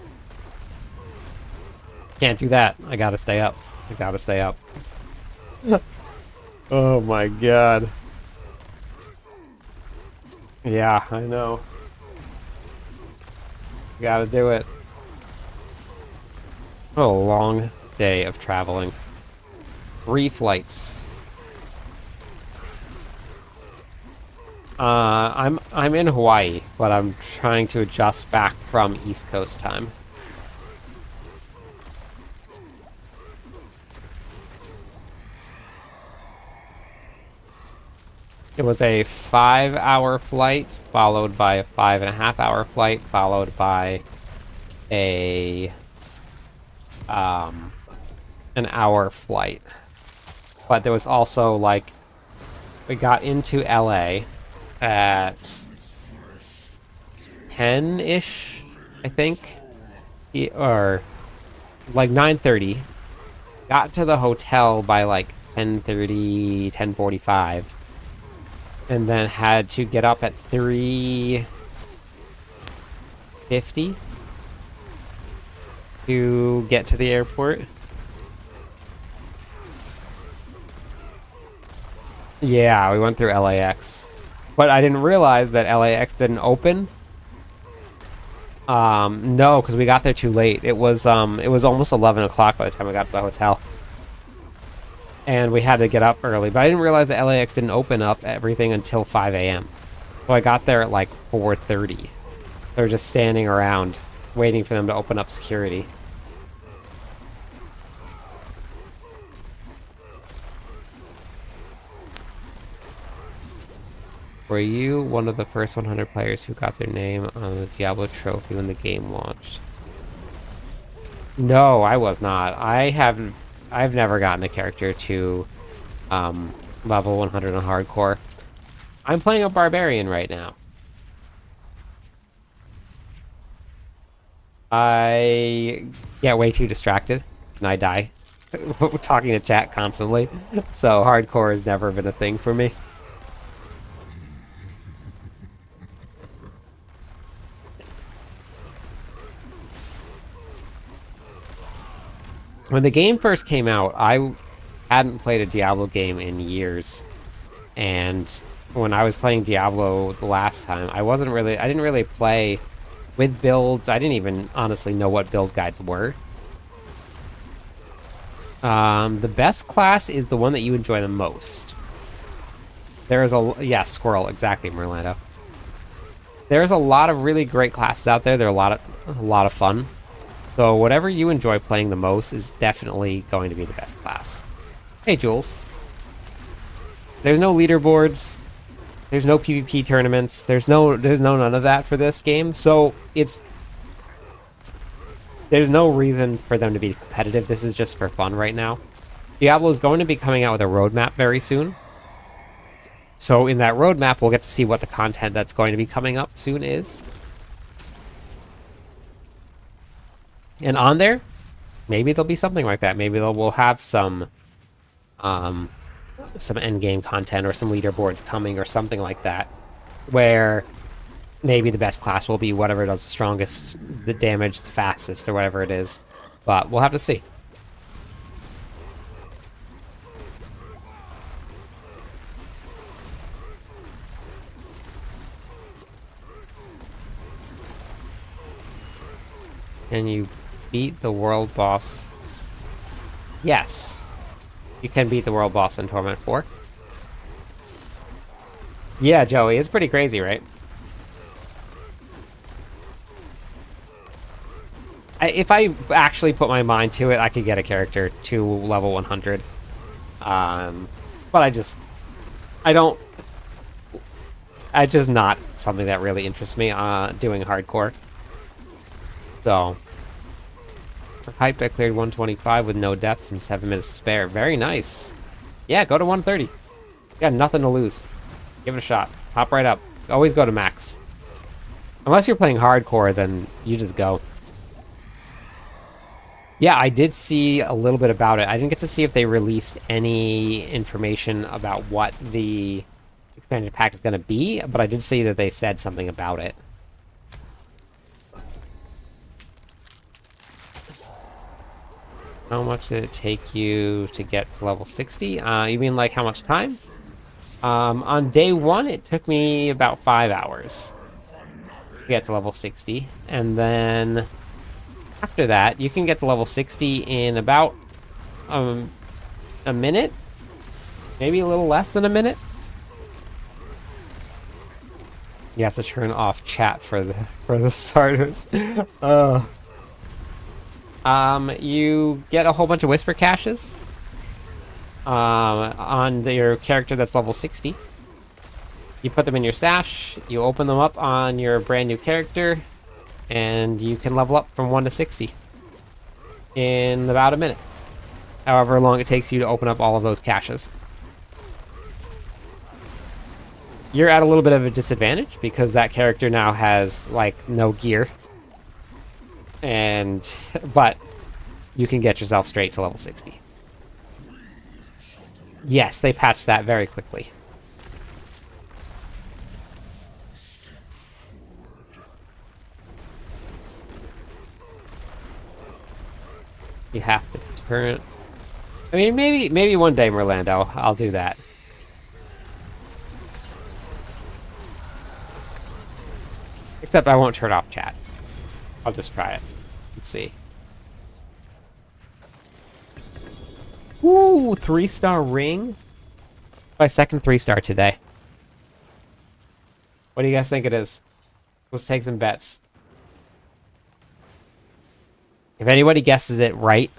Can't do that. I gotta stay up. I gotta stay up. Oh my god. Yeah, I know. Gotta do it. What a long day of traveling. 3 flights. I'm in Hawaii, but I'm trying to adjust back from East Coast time. It was a 5-hour flight, followed by a 5.5-hour flight, followed by a an hour flight. But there was also like we got into LA at 10-ish, I think, or like 9:30. Got to the hotel by like 10:30, 10:45. And then had to get up at 3:50 to get to the airport. Yeah, we went through LAX. But I didn't realize that LAX didn't open. No, because we got there too late. It was almost 11 o'clock by the time we got to the hotel. And we had to get up early, but I didn't realize that LAX didn't open up everything until 5 a.m. So I got there at like 4:30. They were just standing around, waiting for them to open up security. Were you one of the first 100 players who got their name on the Diablo trophy when the game launched? No, I was not. I've never gotten a character to level 100 on hardcore. I'm playing a barbarian right now. I get way too distracted and I die. Talking to chat constantly. So hardcore has never been a thing for me. When the game first came out, I hadn't played a Diablo game in years. And when I was playing Diablo the last time, I didn't really play with builds. I didn't even honestly know what build guides were. The best class is the one that you enjoy the most. There's a... Yeah, Squirrel. Exactly, Merlando. There's a lot of really great classes out there. They're a lot of fun. So whatever you enjoy playing the most is definitely going to be the best class. Hey, Jules. There's no leaderboards. There's no PvP tournaments. There's no none of that for this game. So there's no reason for them to be competitive. This is just for fun right now. Diablo is going to be coming out with a roadmap very soon. So in that roadmap, we'll get to see what the content that's going to be coming up soon is. And on there, maybe there'll be something like that. Maybe we'll have some end game content or some leaderboards coming or something like that, where maybe the best class will be whatever does the strongest, the damage the fastest, or whatever it is. But we'll have to see. Can you beat the world boss? Yes. You can beat the world boss in Torment 4. Yeah, Joey, it's pretty crazy, right? If I actually put my mind to it, I could get a character to level 100. But I don't... It's just not something that really interests me, doing hardcore. So... Hyped, I cleared 125 with no deaths and 7 minutes to spare. Very nice. Yeah, go to 130. You got nothing to lose. Give it a shot. Hop right up. Always go to max. Unless you're playing hardcore, then you just go. Yeah, I did see a little bit about it. I didn't get to see if they released any information about what the expansion pack is going to be, but I did see that they said something about it. How much did it take you to get to level 60? You mean like how much time? On day 1, it took me about 5 hours to get to level 60. And then after that, you can get to level 60 in about a minute? Maybe a little less than a minute? You have to turn off chat for the starters. You get a whole bunch of whisper caches on your character that's level 60. You put them in your stash, you open them up on your brand new character, and you can level up from 1 to 60 in about a minute. However long it takes you to open up all of those caches. You're at a little bit of a disadvantage because that character now has, like, no gear. But you can get yourself straight to level 60. Yes, they patched that very quickly. You have to turn... I mean, maybe one day, Merlando, I'll do that. Except I won't turn off chat. I'll just try it. Let's see. Ooh, 3-star ring? My second 3-star today. What do you guys think it is? Let's take some bets. If anybody guesses it right,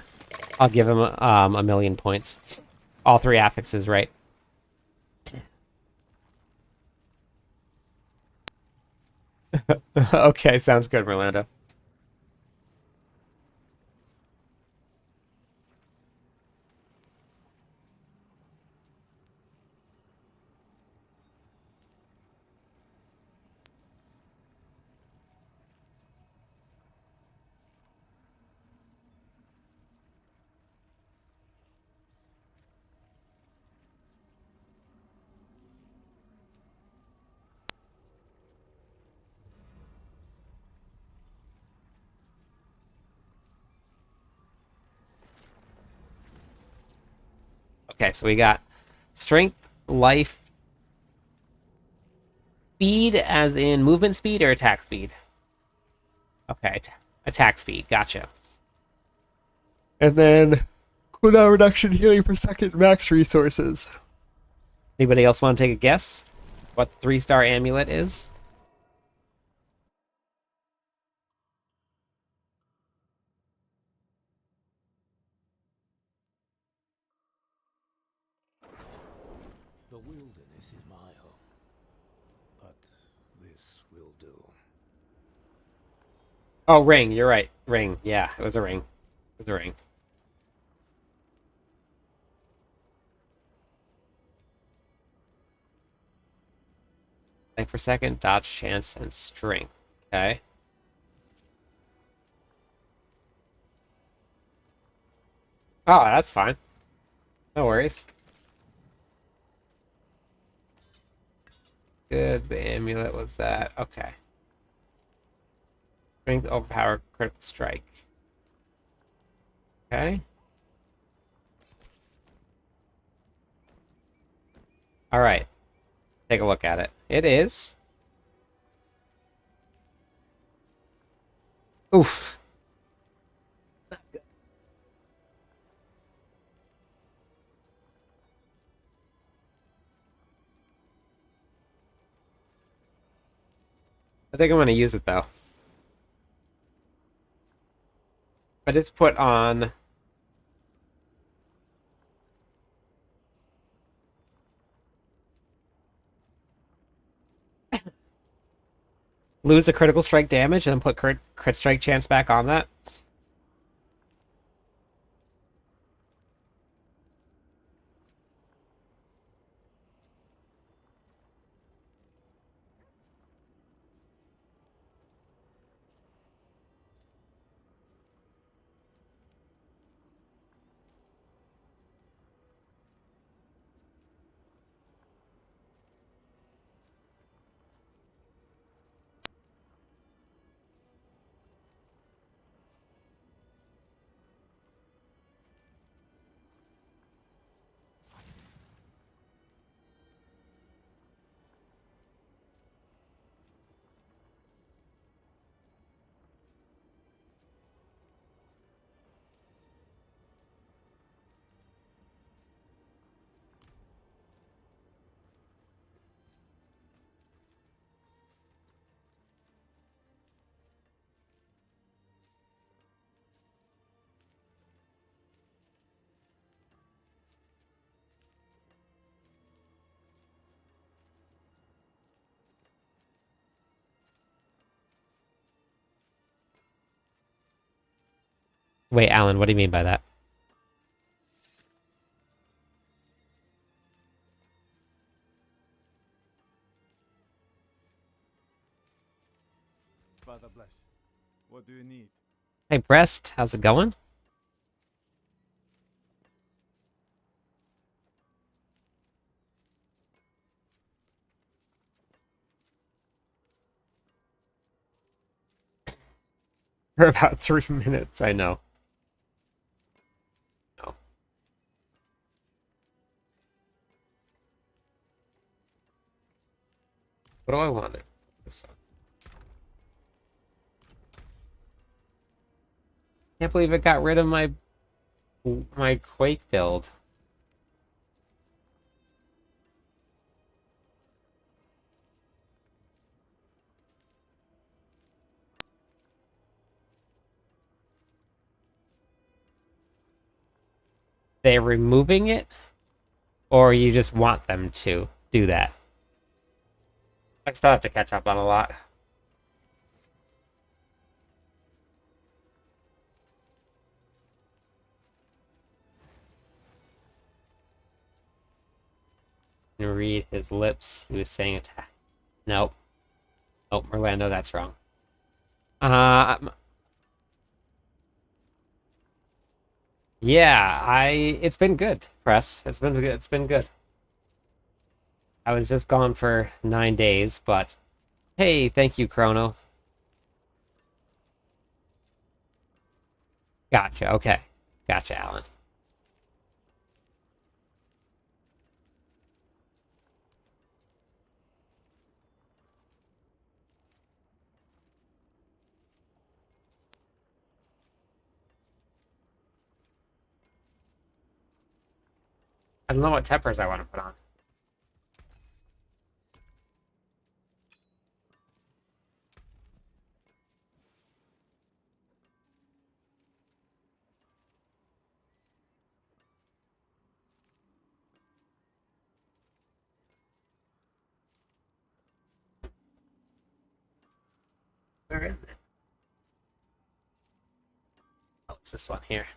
I'll give him a million points. All 3 affixes right. Okay, sounds good, Merlando. Okay, so we got strength, life, speed as in movement speed or attack speed? Okay, attack speed, gotcha. And then Without reduction, healing per second, max resources. Anybody else want to take a guess what 3-star amulet is? The wilderness is my home, but this will do. Oh, ring. You're right. Ring. Yeah, it was a ring. It was a ring. Life per second, dodge chance, and strength. Okay. Oh, that's fine. No worries. Good. The amulet was that. Okay. Strength, overpower, critical strike. Okay. All right. Take a look at it. It is. Oof. I think I'm going to use it though. I just put on. Lose the critical strike damage and then put crit strike chance back on that. Wait, Alan, what do you mean by that? Father bless. What do you need? Hey, Breast, how's it going? For about 3 minutes, I know. No. What do I want? Can't believe it got rid of my Quake build. They're removing it, or you just want them to do that? I still have to catch up on a lot. And read his lips. He was saying attack. Nope. Nope, Orlando, that's wrong. Yeah, it's been good, press. It's been good. It's been good. I was just gone for 9 days, but hey, thank you, Chrono. Gotcha. Okay. Gotcha, Alan. I don't know what tempers I want to put on. Where is it? Oh, it's this one here.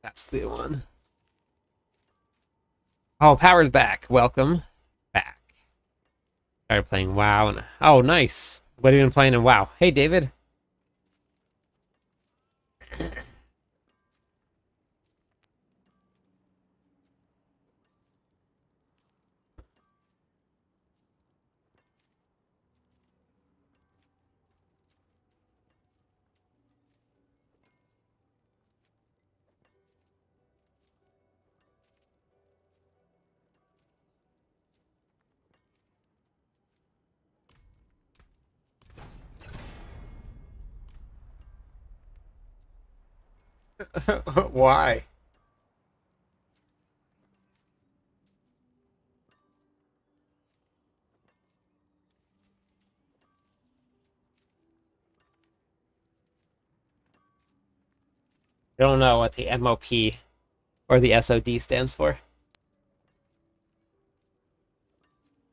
That's the one. Oh, Power's back. Welcome back. Started playing WoW and oh, nice. What have you been playing in WoW? Hey, David. Why? I don't know what the MOP or the SOD stands for.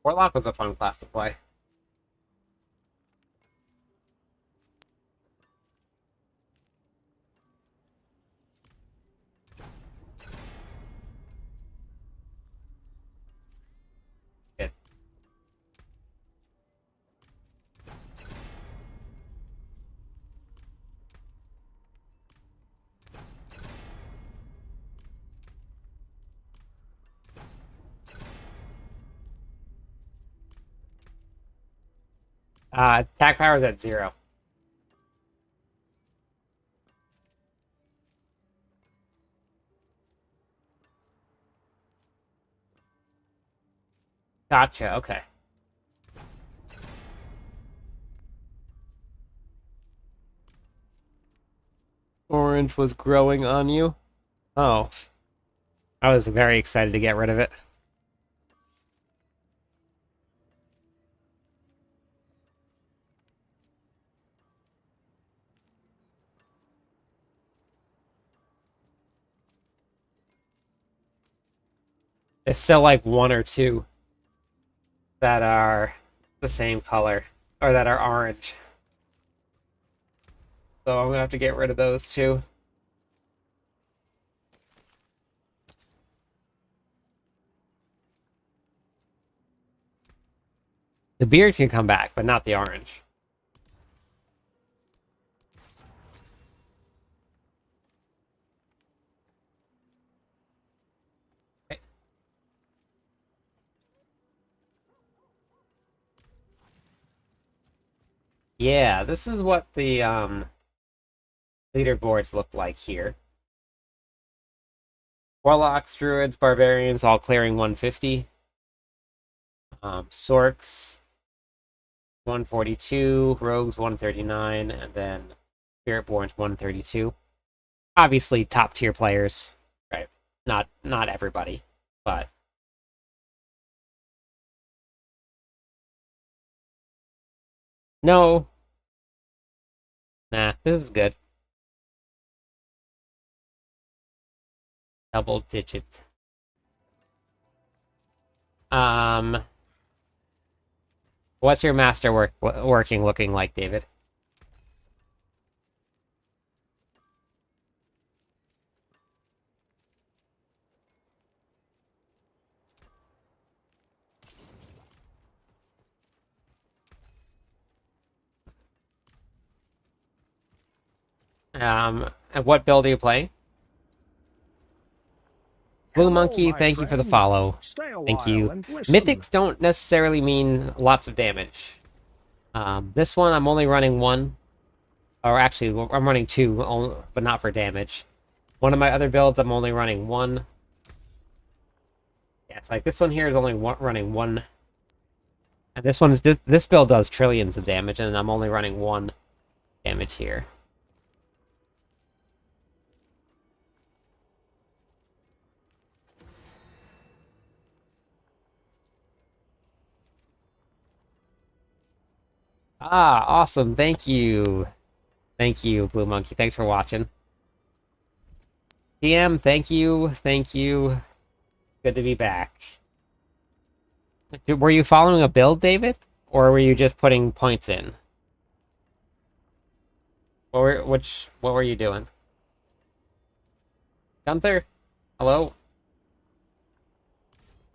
Warlock was a fun class to play. Good. Attack power is at 0. Gotcha, okay. Orange was growing on you? Oh. I was very excited to get rid of it. There's still like one or two that are the same color, or that are orange. So I'm gonna have to get rid of those too. The beard can come back, but not the orange. Okay. Yeah, this is what the leaderboards look like here. Warlocks, Druids, Barbarians all clearing 150. Sorks 142, Rogues 139, and then Spiritborns 132. Obviously top tier players, right? Not everybody, but no. Nah, this is good. Double digit. Um, what's your master working looking like, David? And what build are you playing? Blue Hello, Monkey, my thank you for the friend. follow. Stay a Thank while you. and listen. Mythics don't necessarily mean lots of damage. This one I'm only running one, or actually I'm running two, but not for damage. One of my other builds I'm only running one. Yeah, it's like this one here is only running one, and this build does trillions of damage, and I'm only running one damage here. Ah, awesome. Thank you. Thank you, Blue Monkey. Thanks for watching. PM, thank you. Thank you. Good to be back. Were you following a build, David? Or were you just putting points in? What were you doing? Gunther? Hello?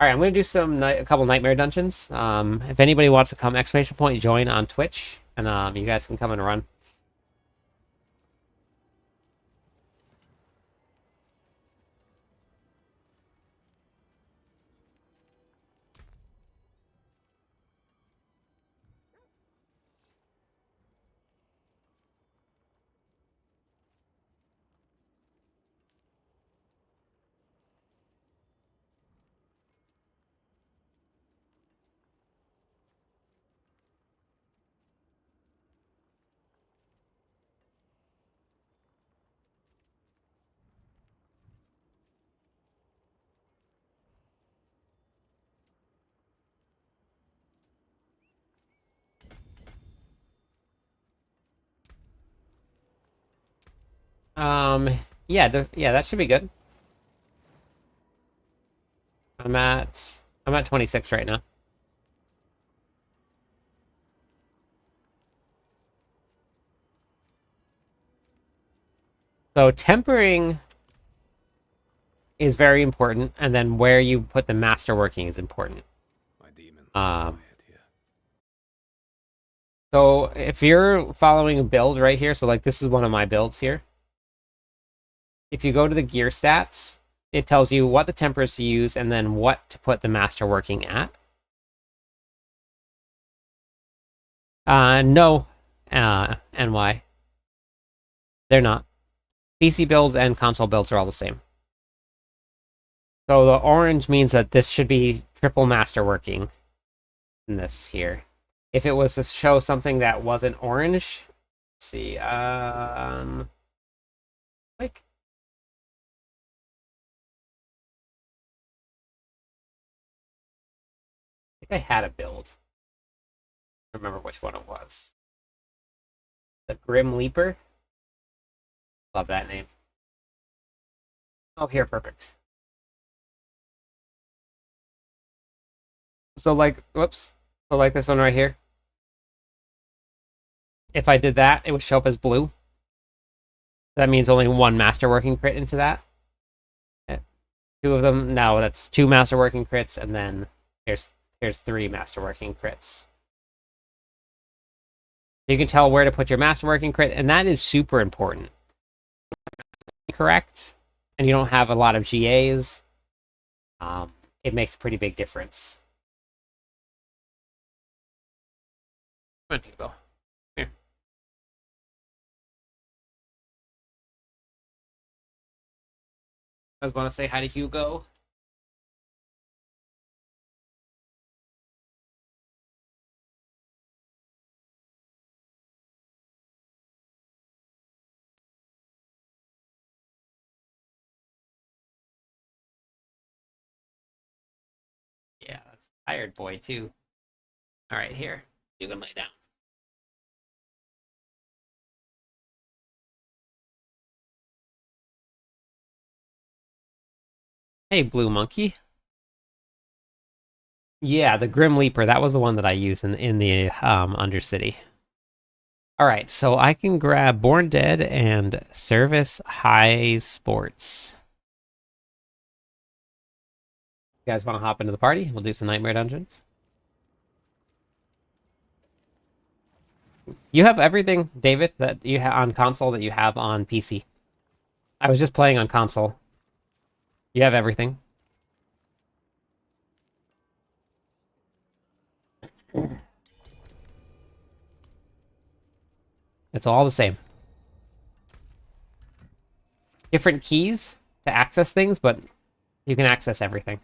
Alright, I'm gonna do a couple nightmare dungeons. If anybody wants to come exclamation point join on Twitch, and you guys can come and run. Yeah, that should be good. I'm at 26 right now. So tempering is very important, and then where you put the masterworking is important. My demon. Um, Quiet here. so if you're following a build right here, so like this is one of my builds here. If you go to the gear stats, it tells you what the tempers to use and then what to put the masterworking at. No, and why? They're not. PC builds and console builds are all the same. So the orange means that this should be triple masterworking in this here. If it was to show something that wasn't orange, let's see, like I think I had a build. I don't remember which one it was. The Grim Leaper. Love that name. Oh, here, perfect. So like, whoops. So like this one right here. If I did that, it would show up as blue. That means only one masterworking crit into that. Two of them. No, that's two masterworking crits, and then here's three masterworking crits. You can tell where to put your masterworking crit, and that is super important. Correct, and you don't have a lot of GAs. It makes a pretty big difference. Where do you go? Here. I just want to say hi to Hugo. Yeah, that's tired boy too. All right, here. You can lay down. Hey, Blue Monkey. Yeah, the Grim Leaper. That was the one that I used in the Undercity. All right, so I can grab Born Dead and Service High Sports. You guys want to hop into the party? We'll do some Nightmare Dungeons. You have everything, David, that you have on console that you have on PC. I was just playing on console. You have everything. It's all the same. Different keys to access things, but you can access everything.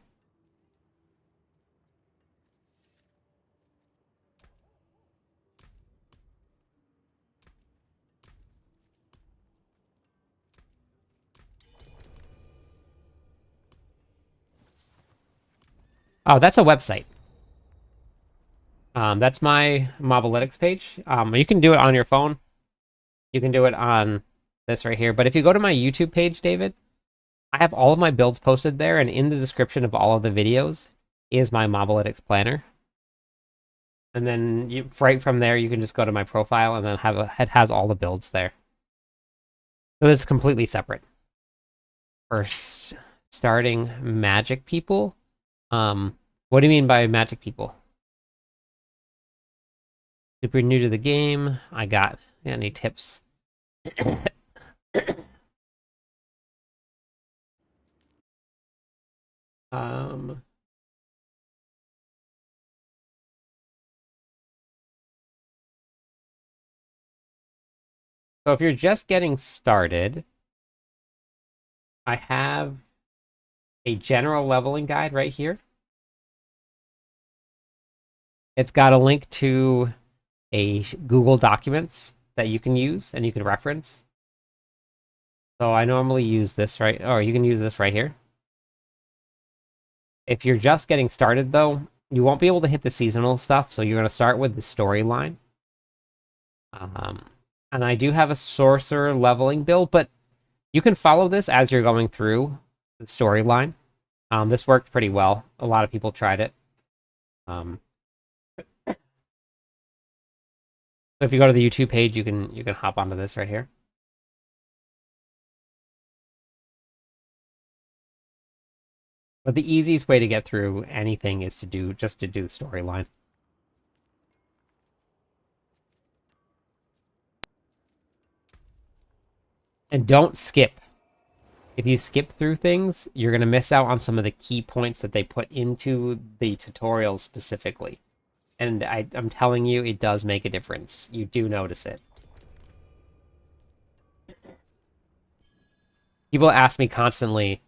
Oh, that's a website. That's my Mobalytics page. You can do it on your phone. You can do it on this right here. But if you go to my YouTube page, David, I have all of my builds posted there, and in the description of all of the videos is my Mobalytics planner. And then right from there, you can just go to my profile, and then it has all the builds there. So this is completely separate. For starting magic people, what do you mean by magic people? Super new to the game. I got any tips? Um, so if you're just getting started, I have a general leveling guide right here. It's got a link to a Google Documents that you can use and you can reference. So I normally use this or you can use this right here. If you're just getting started though, you won't be able to hit the seasonal stuff, so you're going to start with the storyline. And I do have a sorcerer leveling build, but you can follow this as you're going through the storyline. This worked pretty well. A lot of people tried it. So if you go to the YouTube page, you can hop onto this right here. But the easiest way to get through anything is to do the storyline. And don't skip. If you skip through things, you're going to miss out on some of the key points that they put into the tutorials specifically. And I'm telling you, it does make a difference. You do notice it. People ask me constantly,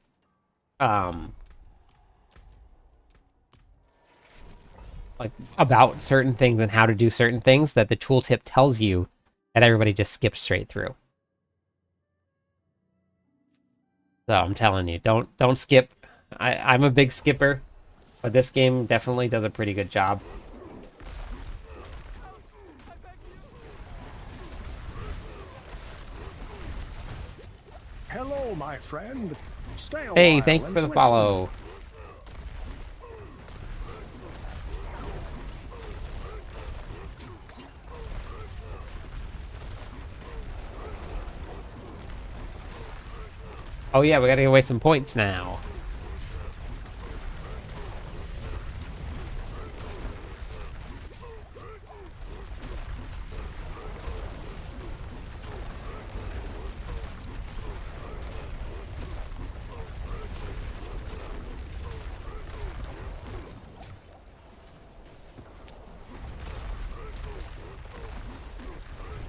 like about certain things and how to do certain things that the tooltip tells you that everybody just skips straight through. So I'm telling you, don't skip. I'm a big skipper, but this game definitely does a pretty good job. Hello, my friend. Stay a Hey, while thank you and for the listen. follow. Oh yeah, we gotta give away some points now.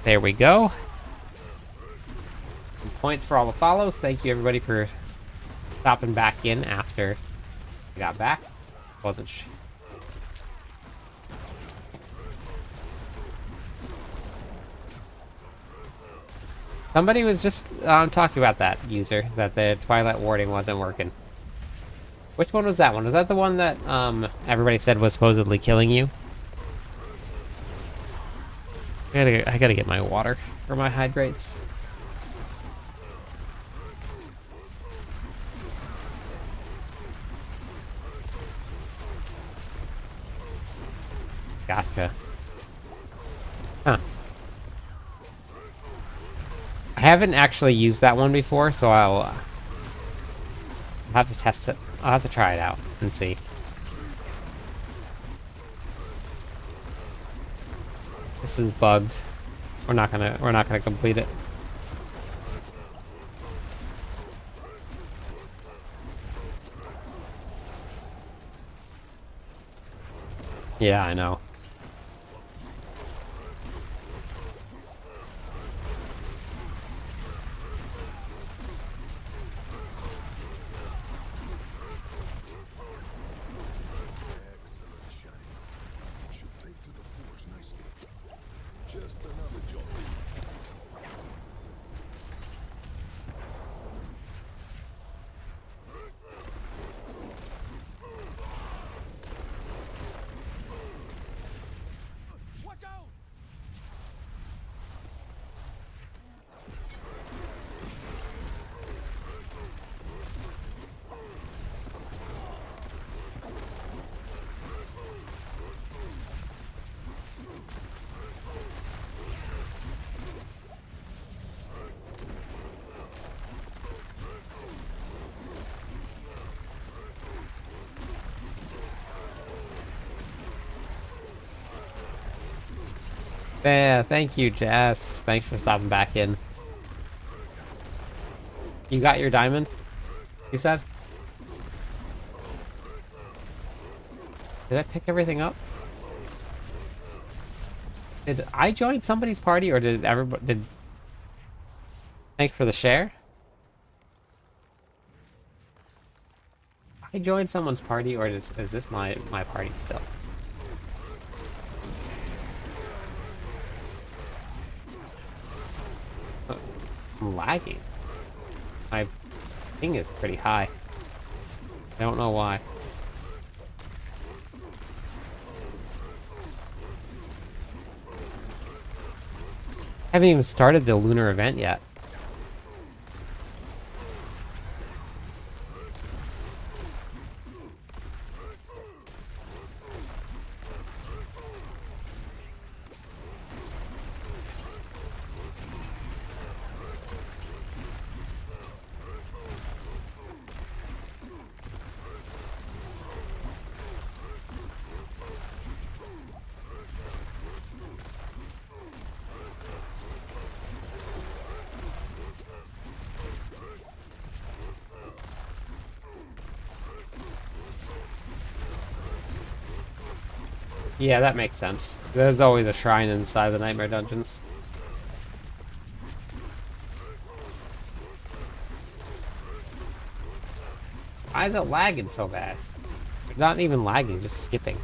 There we go. Some points for all the follows. Thank you everybody for stopping back in after I got back. Wasn't Somebody was just talking about that user, that the Twilight Warding wasn't working. Which one was that one? Was that the one that everybody said was supposedly killing you? I gotta get my water for my hydrates. Gotcha. Huh. I haven't actually used that one before, so I'll have to test it. I'll have to try it out and see. This is bugged. We're not gonna complete it. Yeah, I know. Yeah, thank you, Jess. Thanks for stopping back in. You got your diamond? You said? Did I pick everything up? Did I join somebody's party or did everybody did thanks for the share? I joined someone's party or is this my party still? I'm lagging. My ping is pretty high. I don't know why. I haven't even started the lunar event yet. Yeah, that makes sense. There's always a shrine inside the Nightmare Dungeons. Why is it lagging so bad? Not even lagging, just skipping.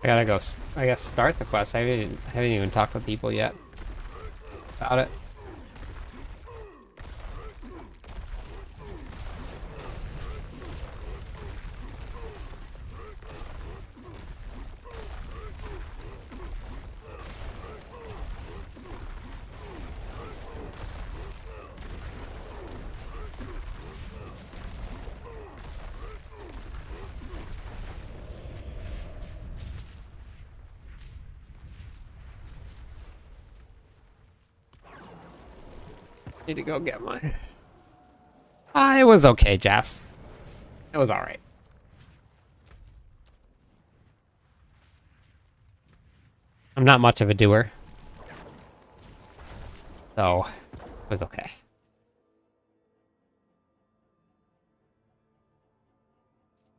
I gotta go, I guess, start the quest. I haven't even talked to people yet about it. Need to go get mine. It was okay, Jess. It was alright. I'm not much of a doer. So, it was okay.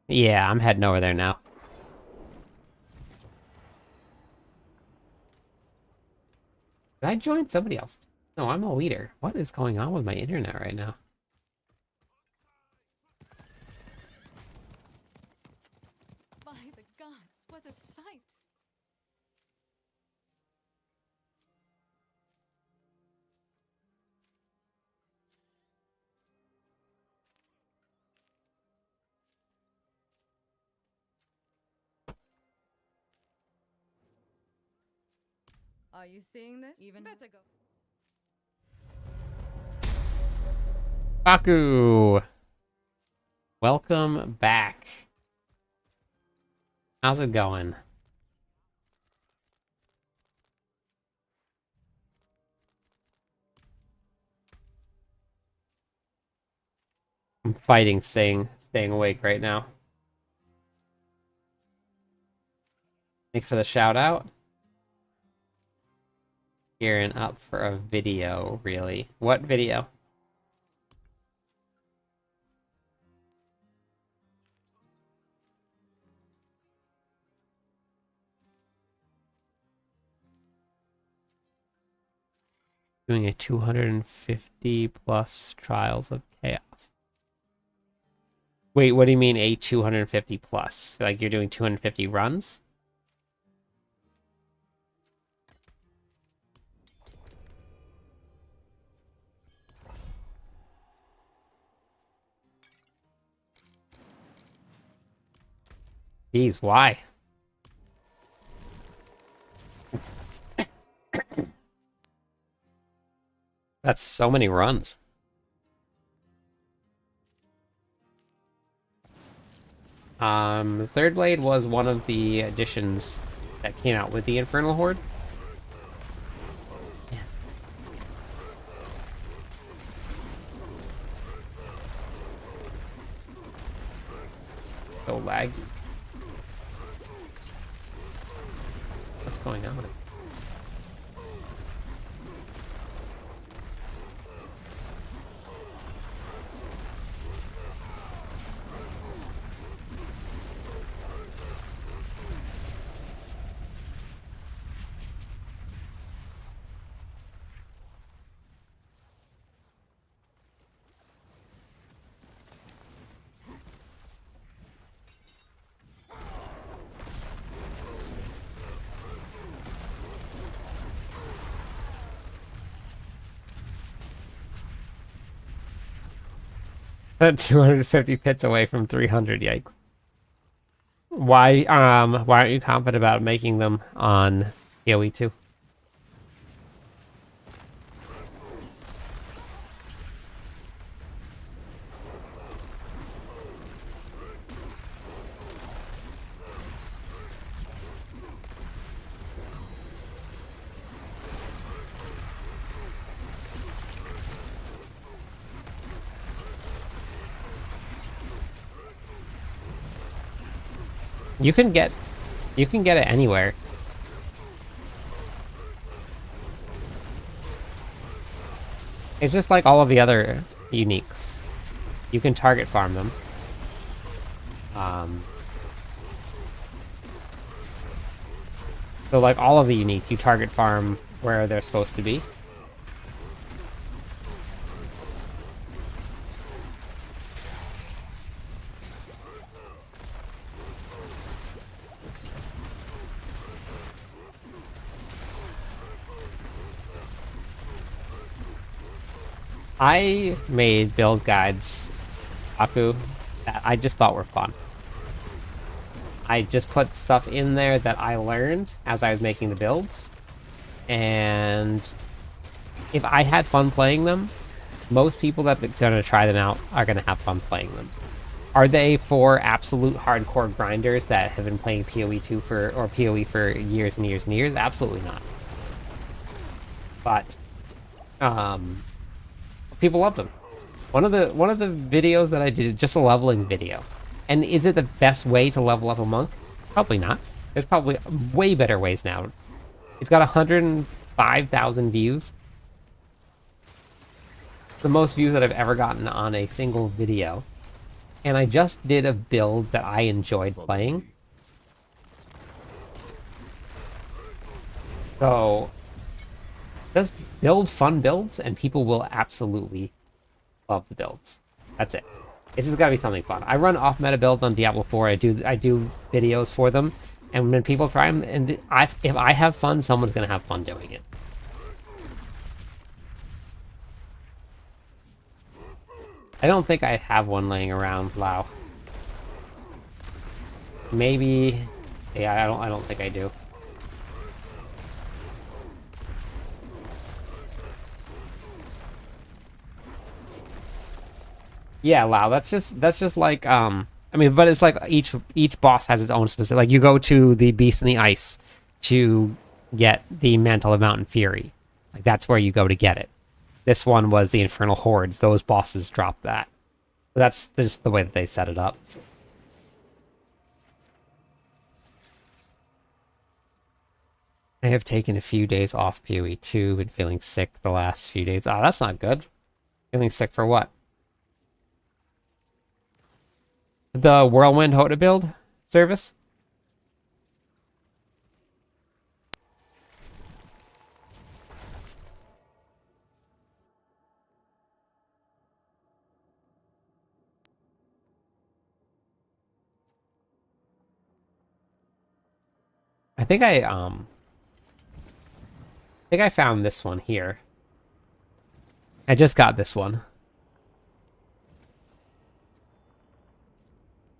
Yeah, I'm heading over there now. Did I join somebody else? No, I'm a leader. What is going on with my internet right now? By the gods, what a sight! Are you seeing this? Even better go. Baku! Welcome back. How's it going? I'm fighting staying awake right now. Thanks for the shout out. Gearing up for a video, really. What video? Doing a 250 plus Trials of Chaos. Wait, what do you mean a 250 plus? Like you're doing 250 runs? Geez, why? That's so many runs. Third Blade was one of the additions that came out with the Infernal Horde. Yeah. So laggy. What's going on? That 250 pits away from 300, yikes. Why aren't you confident about making them on PoE 2? You can get it anywhere. It's just like all of the other uniques. You can target farm them. So like all of the uniques, you target farm where they're supposed to be. I made build guides, Aku, that I just thought were fun. I just put stuff in there that I learned as I was making the builds. And if I had fun playing them, most people that are going to try them out are going to have fun playing them. Are they for absolute hardcore grinders that have been playing PoE 2 or PoE for years and years and years? Absolutely not. But people loved them. One of the videos that I did, just a leveling video. And is it the best way to level up a monk? Probably not. There's probably way better ways now. It's got 105,000 views. The most views that I've ever gotten on a single video. And I just did a build that I enjoyed playing. So, just build fun builds and people will absolutely love the builds. That's it. It's just gotta be something fun. I run off-meta builds on Diablo 4. I do videos for them, and when people try them, and if I have fun, someone's gonna have fun doing it. I don't think I have one laying around, Lau. Maybe, yeah, I don't think I do. Yeah, Lau, that's just like I mean, but it's like each boss has its own specific, like you go to the Beast in the Ice to get the Mantle of Mountain Fury. Like that's where you go to get it. This one was the Infernal Hordes. Those bosses drop that. But that's just the way that they set it up. I have taken a few days off PoE 2, been feeling sick the last few days. Oh, that's not good. Feeling sick for what? The Whirlwind Hoda build service? I think I found this one here. I just got this one.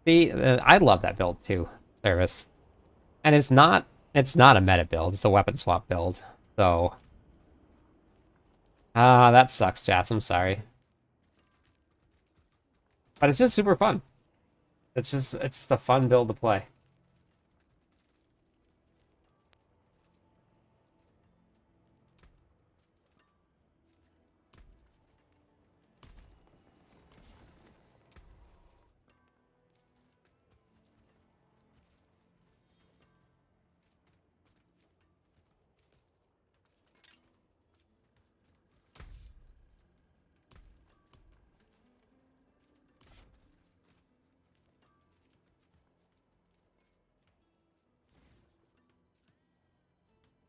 See, I love that build too, Service. And it's not a meta build, it's a weapon swap build. So that sucks, Jats, I'm sorry. But it's just super fun. It's just a fun build to play.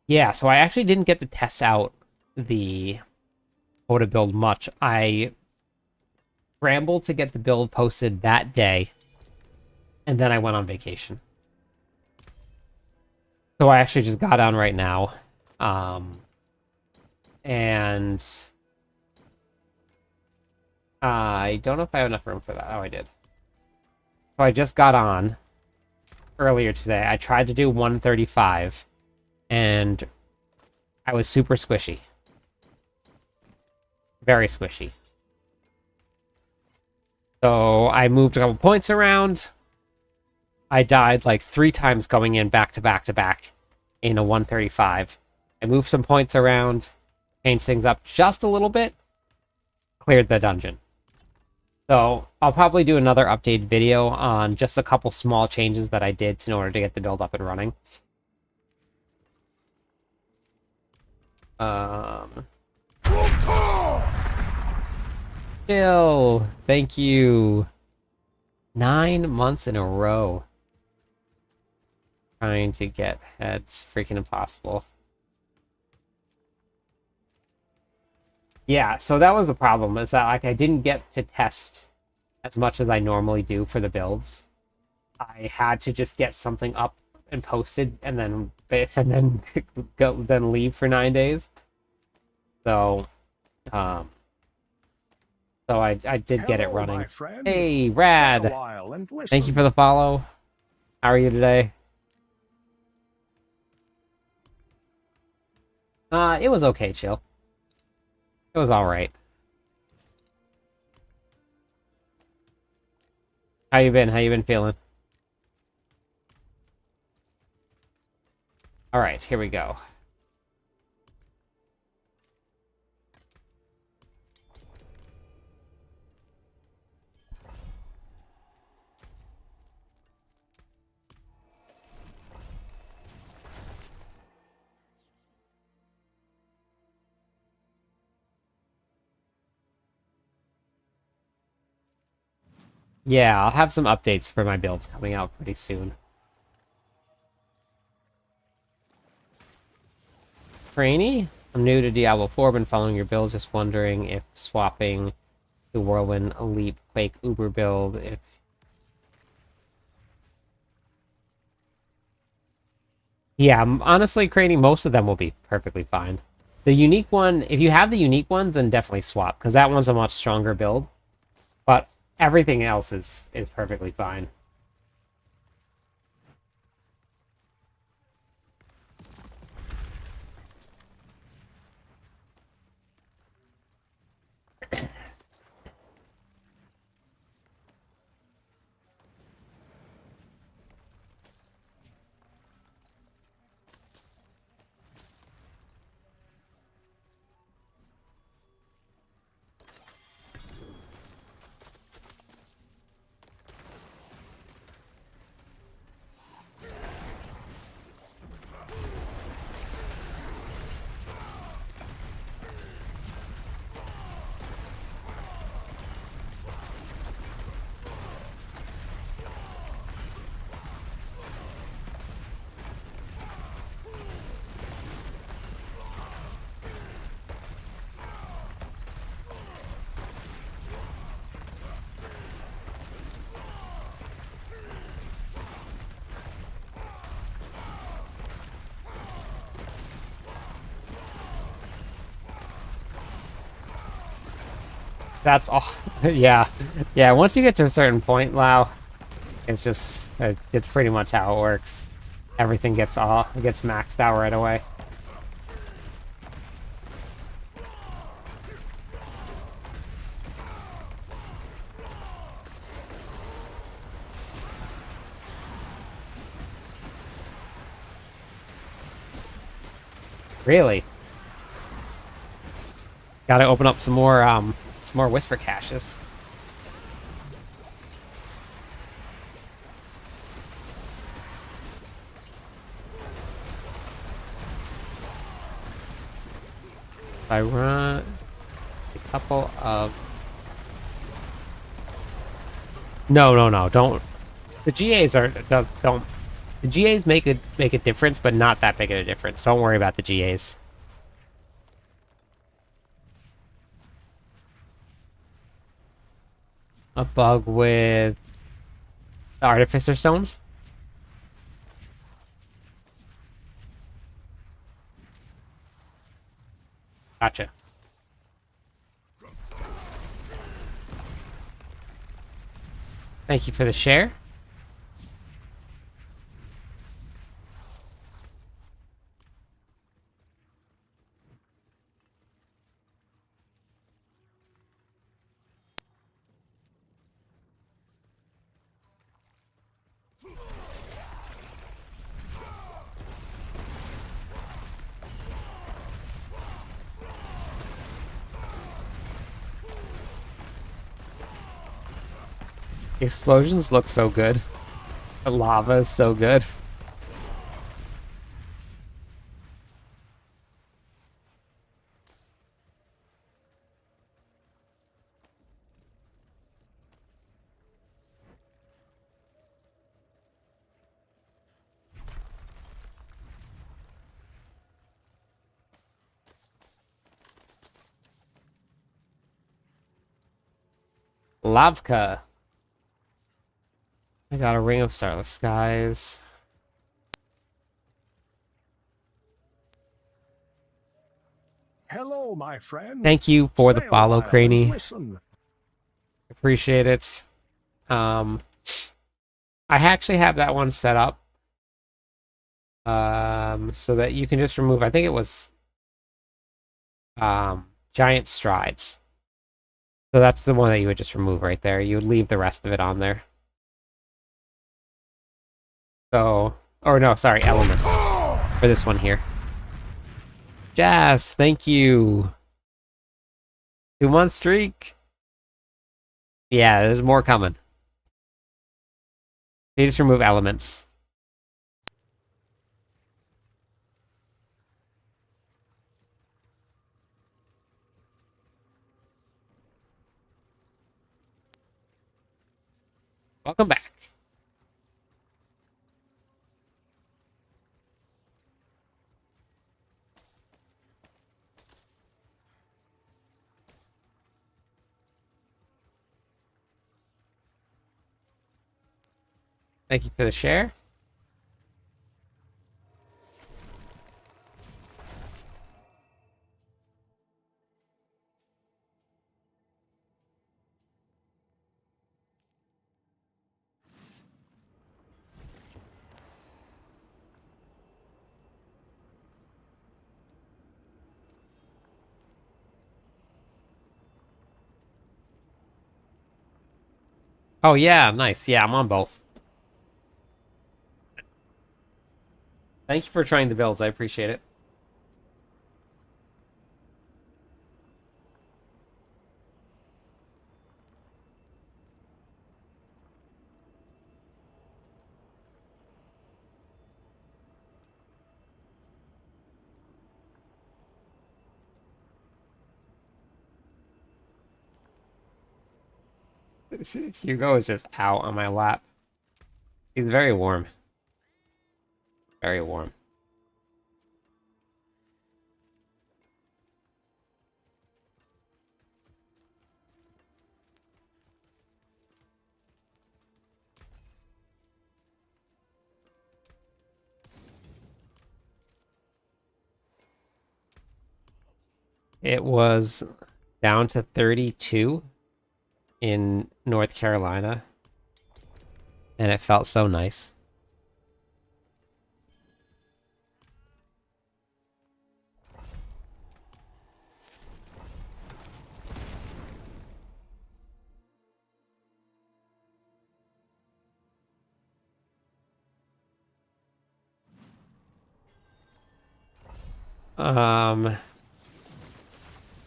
Yeah, so I actually didn't get to test out the quota build much. I scrambled to get the build posted that day, and then I went on vacation. So I actually just got on right now. And I don't know if I have enough room for that. Oh, I did. So I just got on earlier today. I tried to do 135, and I was super squishy. Very squishy. So I moved a couple points around. I died like 3 times going in back to back to back in a 135. I moved some points around, changed things up just a little bit, cleared the dungeon. So I'll probably do another updated video on just a couple small changes that I did in order to get the build up and running. Chill. Thank you. 9 months in a row. Trying to get heads. Freaking impossible. Yeah, so that was the problem, is that like I didn't get to test as much as I normally do for the builds. I had to just get something up and posted and then leave for 9 days. So I did get it Hello, running. my friend. Hey, Stay a Rad. while and Thank you listen. for the follow. How are you today? It was okay, chill. It was alright. How you been? How you been feeling? Alright, here we go. Yeah, I'll have some updates for my builds coming out pretty soon. Craney? I'm new to Diablo 4, been following your build, just wondering if swapping the Whirlwind Leap Quake Uber build, if... Yeah, honestly, Craney, most of them will be perfectly fine. The unique one, if you have the unique ones, then definitely swap, because that one's a much stronger build. But everything else is perfectly fine. That's all. Yeah. Yeah, once you get to a certain point, Lau, it's just, it's pretty much how it works. Everything gets maxed out right away. Really? Gotta open up some more whisper caches. I run a couple of... No, don't. The GAs don't. The GAs make a difference, but not that big of a difference. Don't worry about the GAs. A bug with the Artificer Stones? Gotcha. Thank you for the share. The explosions look so good. The lava is so good. Lavka. I got a Ring of Starless Skies. Hello, my friend. Thank you for the Stay a follow, while and Craney. listen. Appreciate it. I actually have that one set up. So that you can just remove, I think it was giant strides. So that's the one that you would just remove right there. You would leave the rest of it on there. So, or no, sorry, elements for this one here. Jazz, thank you. 2-month streak. Yeah, there's more coming. You just remove elements. Welcome back. Thank you for the share. Oh yeah, nice. Yeah, I'm on both. Thank you for trying the builds. I appreciate it. Hugo is just out on my lap. He's very warm. Very warm. It was down to 32. in North Carolina, and it felt so nice.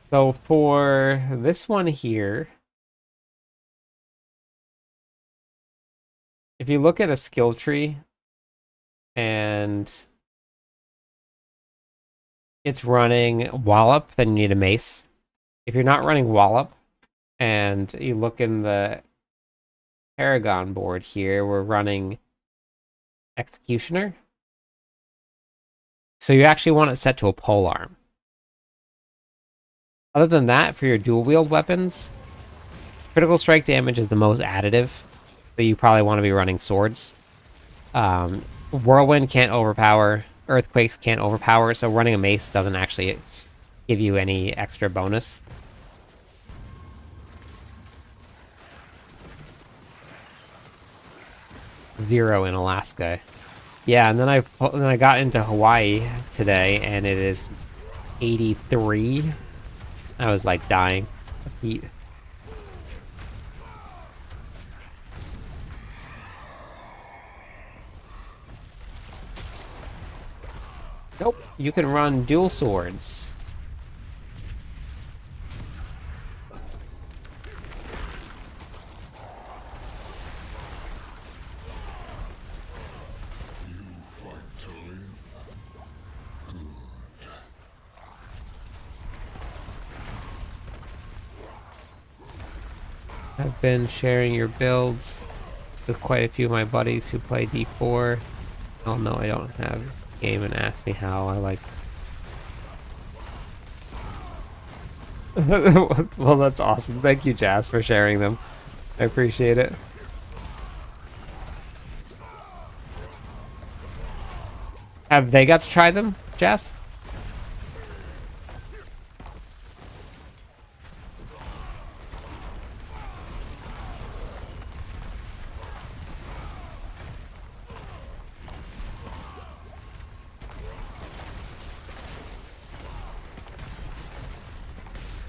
So for this one here, if you look at a skill tree and it's running Wallop, then you need a mace. If you're not running Wallop and you look in the Paragon board here, we're running Executioner. So you actually want it set to a polearm. Other than that, for your dual wield weapons, critical strike damage is the most additive, so you probably want to be running swords. Whirlwind can't overpower, earthquakes can't overpower, so running a mace doesn't actually give you any extra bonus. Zero in Alaska. Yeah, and then I got into Hawaii today, and it is 83. I was like dying of heat. Nope, you can run dual swords. I've been sharing your builds with quite a few of my buddies who play D4. Oh no, I don't have a game and ask me how. I like... Well, that's awesome. Thank you, Jazz, for sharing them. I appreciate it. Have they got to try them, Jazz?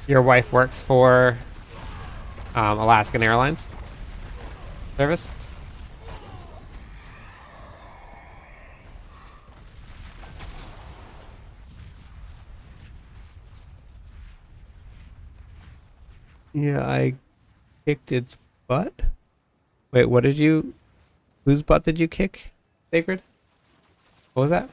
Your wife works for Alaskan Airlines service? Yeah, I kicked its butt. Wait, what did you... Whose butt did you kick, Sacred? What was that?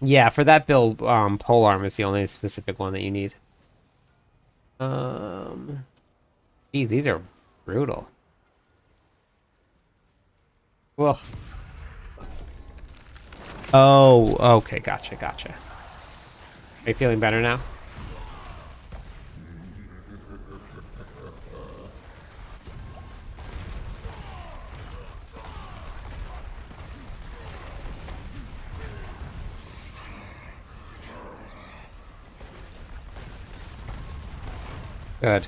Yeah, for that build, polearm is the only specific one that you need. Geez, these are brutal. Well. Oh, okay, gotcha, gotcha. Are you feeling better now? Good.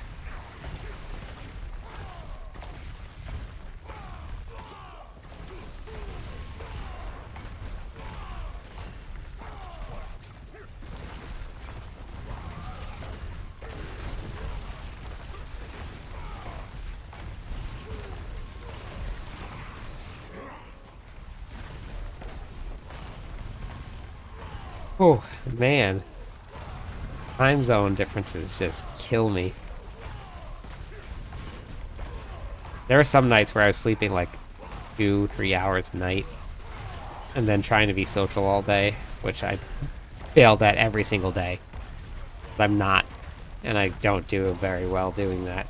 Oh, man. Time zone differences just kill me. There were some nights where I was sleeping like 2-3 hours a night and then trying to be social all day, which I failed at every single day. I'm not, and I don't do very well doing that.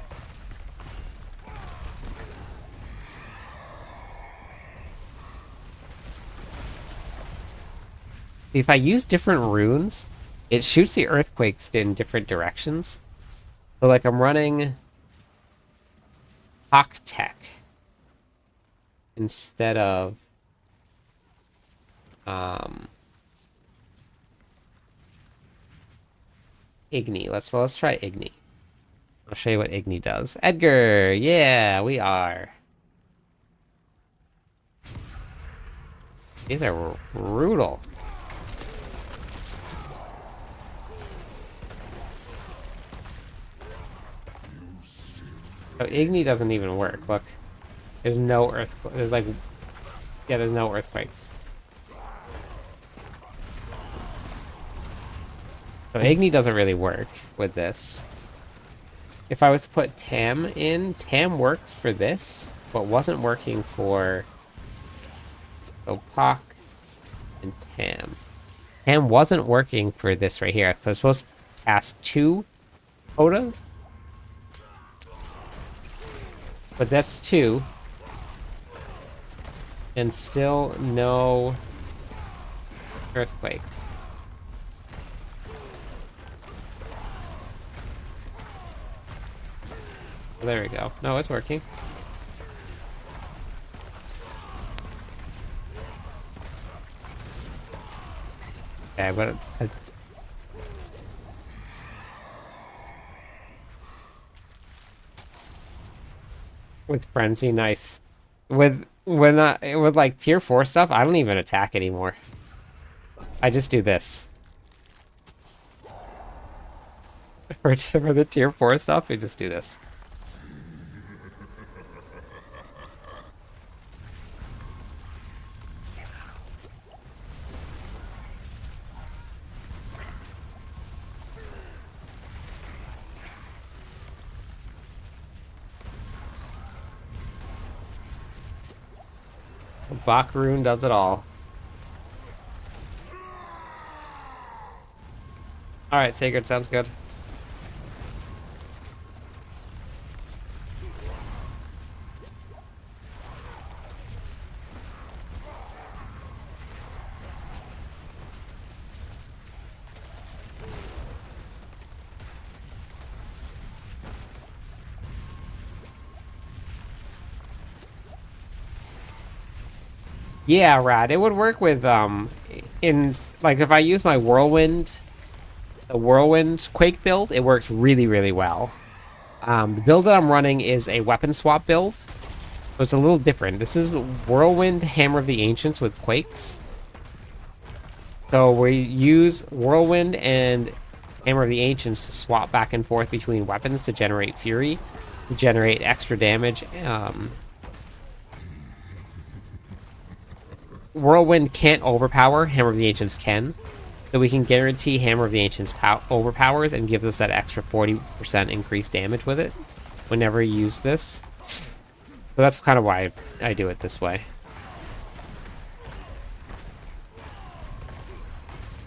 If I use different runes, it shoots the earthquakes in different directions. So like I'm running Hawk Tech instead of Igni. Let's try Igni. I'll show you what Igni does. Edgar! Yeah, we are. These are brutal. So Igni doesn't even work. Look. There's no earthquake. There's like... Yeah, there's no earthquakes. So Igni doesn't really work with this. If I was to put Tam in, Tam works for this, but wasn't working for Opak and Tam. Tam wasn't working for this right here. I was supposed to cast 2 Hoda, but that's 2. And still no earthquake. Well, there we go. No, it's working. Okay, but with frenzy, nice. With like tier 4 stuff, I don't even attack anymore. I just do this. For the tier 4 stuff, we just do this. Bakroon does it all. Alright, Sacred, sounds good. Yeah, Rad. It would work with in like if I use my the whirlwind quake build, it works really, really well. The build that I'm running is a weapon swap build, so it's a little different. This is whirlwind Hammer of the Ancients with quakes. So we use whirlwind and Hammer of the Ancients to swap back and forth between weapons to generate fury, to generate extra damage. Whirlwind can't overpower, Hammer of the Ancients can. So we can guarantee Hammer of the Ancients overpowers and gives us that extra 40% increased damage with it whenever you use this. So that's kind of why I do it this way.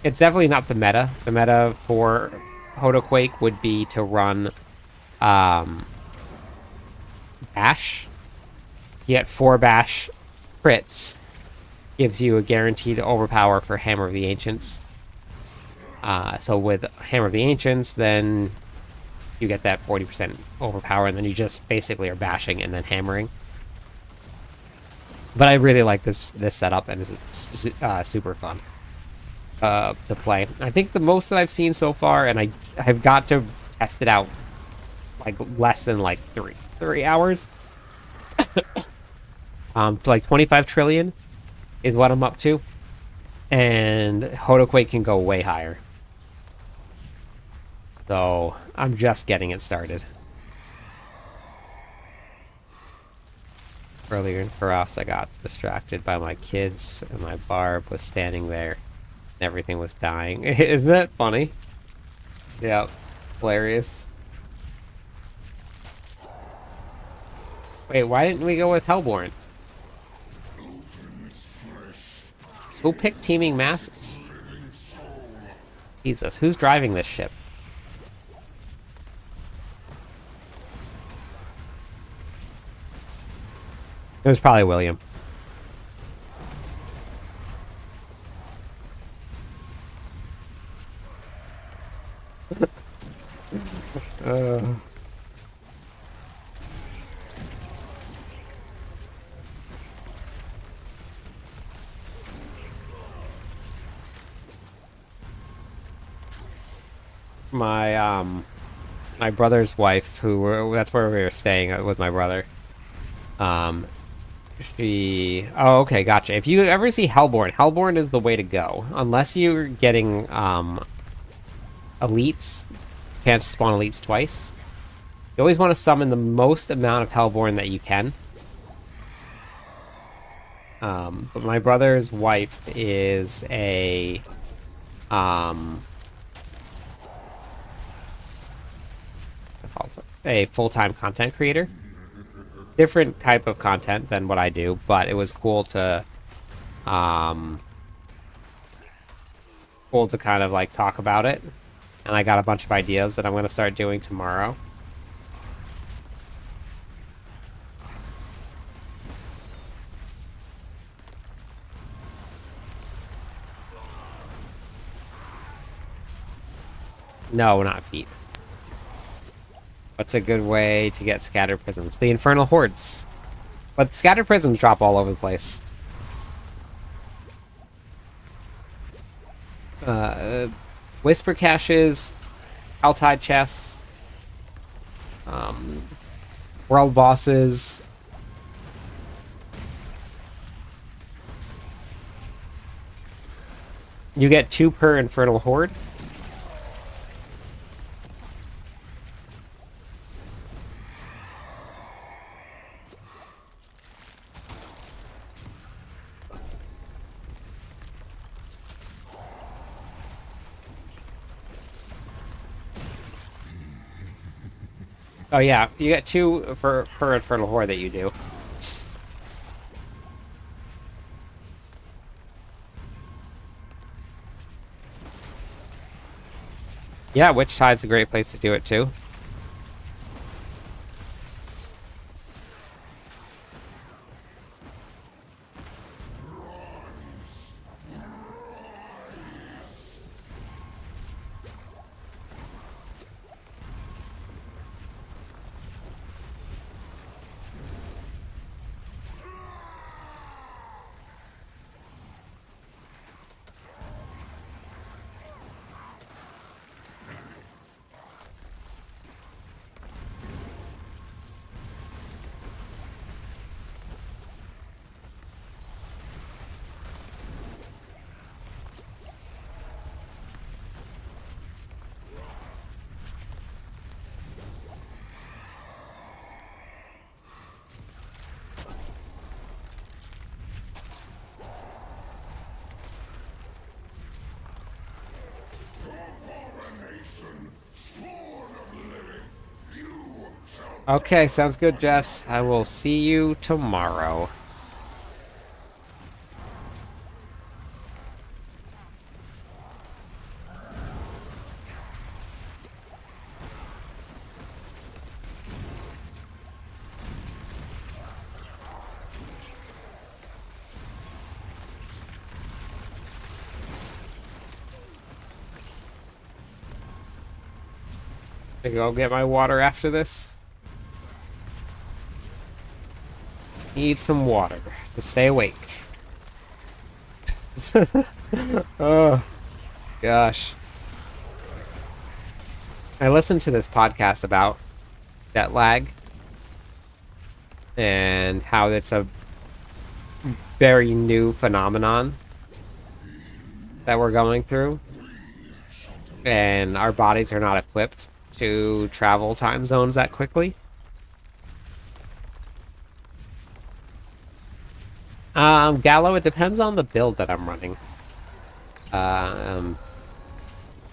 It's definitely not the meta. The meta for Hodoquake would be to run Bash. You get 4 Bash crits. Gives you a guaranteed overpower for Hammer of the Ancients. So with Hammer of the Ancients, then you get that 40% overpower, and then you just basically are bashing and then hammering. But I really like this setup, and it's super fun to play. I think the most that I've seen so far, and I've got to test it out like less than like 3 hours. To like 25 trillion. Is what I'm up to. And Hodoquake can go way higher. So, I'm just getting it started. Earlier in Farost, I got distracted by my kids, and my Barb was standing there, and everything was dying. Isn't that funny? Yeah, hilarious. Wait, why didn't we go with Hellborn? Who picked Teeming Masses? Jesus, who's driving this ship? It was probably William. my brother's wife, that's where we were staying with my brother. Um, oh, okay, gotcha. If you ever see Hellborn, Hellborn is the way to go. Unless you're getting, elites, chance to spawn elites twice. You always want to summon the most amount of Hellborn that you can. But my brother's wife is a full-time content creator. Different type of content than what I do, but it was cool to kind of like talk about it. And I got a bunch of ideas that I'm going to start doing tomorrow. No, not feet. What's a good way to get scattered prisms? The infernal hordes. But scattered prisms drop all over the place. Whisper caches, Helltide chests, world bosses. You get 2 per infernal horde. Oh yeah, you get 2 per infernal horde that you do. Yeah, Witch Tide's a great place to do it too. Okay, sounds good, Jess. I will see you tomorrow. I go get my water after this. Need some water to stay awake. Oh, gosh. I listened to this podcast about jet lag and how it's a very new phenomenon that we're going through. And our bodies are not equipped to travel time zones that quickly. Gallo, it depends on the build that I'm running.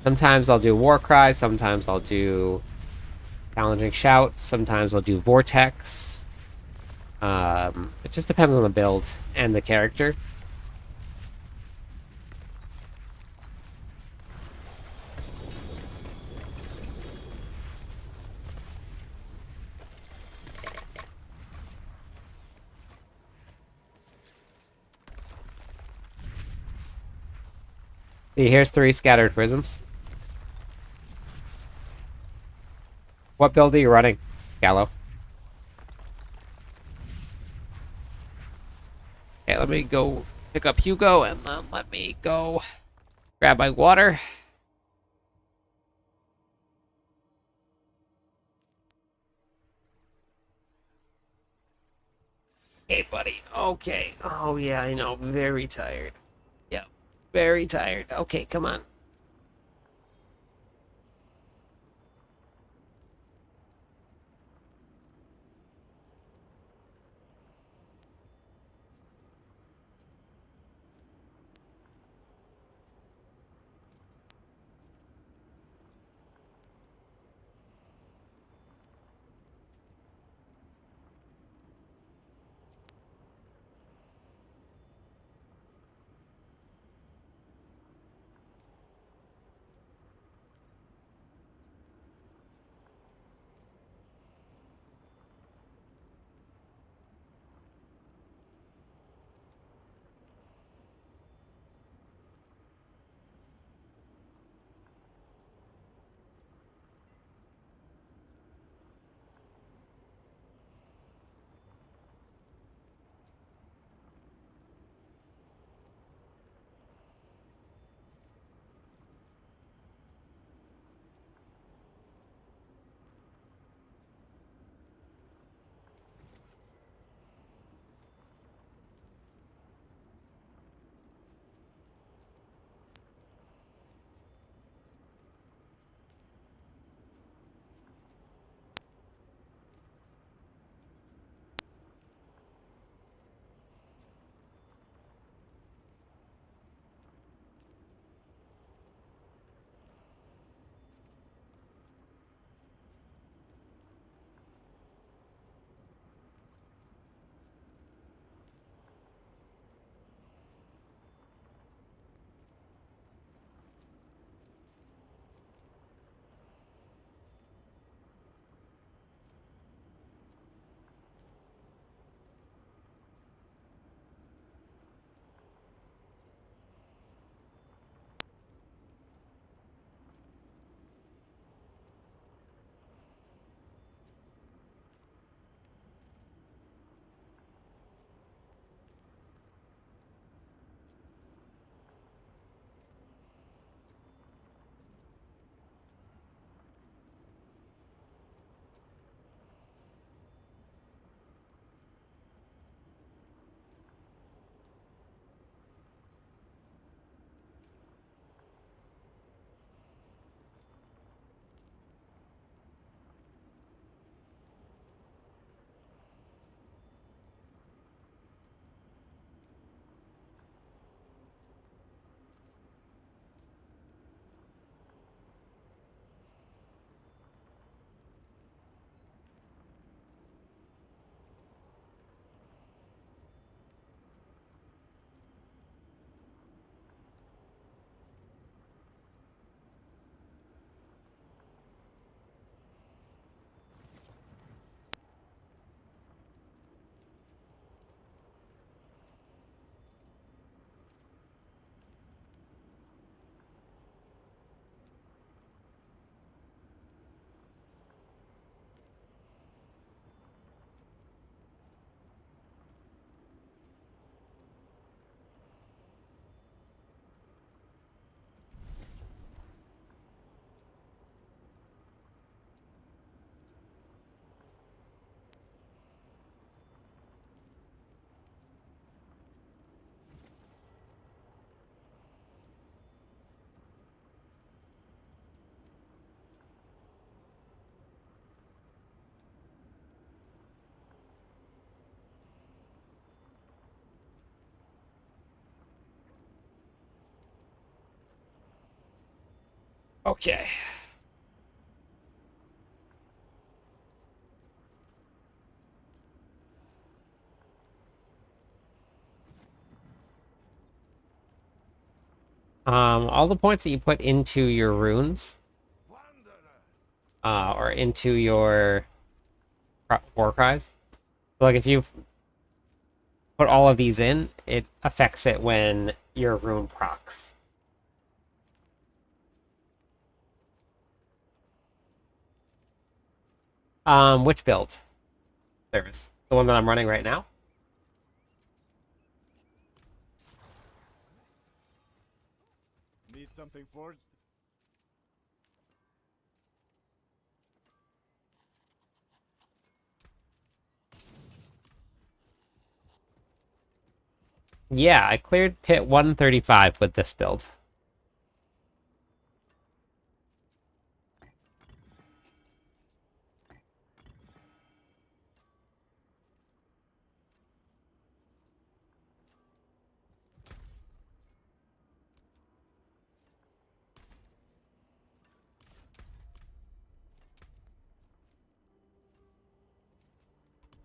Sometimes I'll do Warcry, sometimes I'll do Challenging Shout, sometimes I'll do Vortex. It just depends on the build and the character. See, here's 3 scattered prisms. What build are you running, Gallo? Okay, let me go pick up Hugo and then let me go grab my water. Okay, buddy. Okay. Oh, yeah, I know. Very tired. Yeah. Very tired. Okay, come on. Okay. All the points that you put into your runes, or into your war cries. Like if you put all of these in, it affects it when your rune procs. Which build? Service. The one that I'm running right now? Need something forged? Yeah, I cleared pit 135 with this build.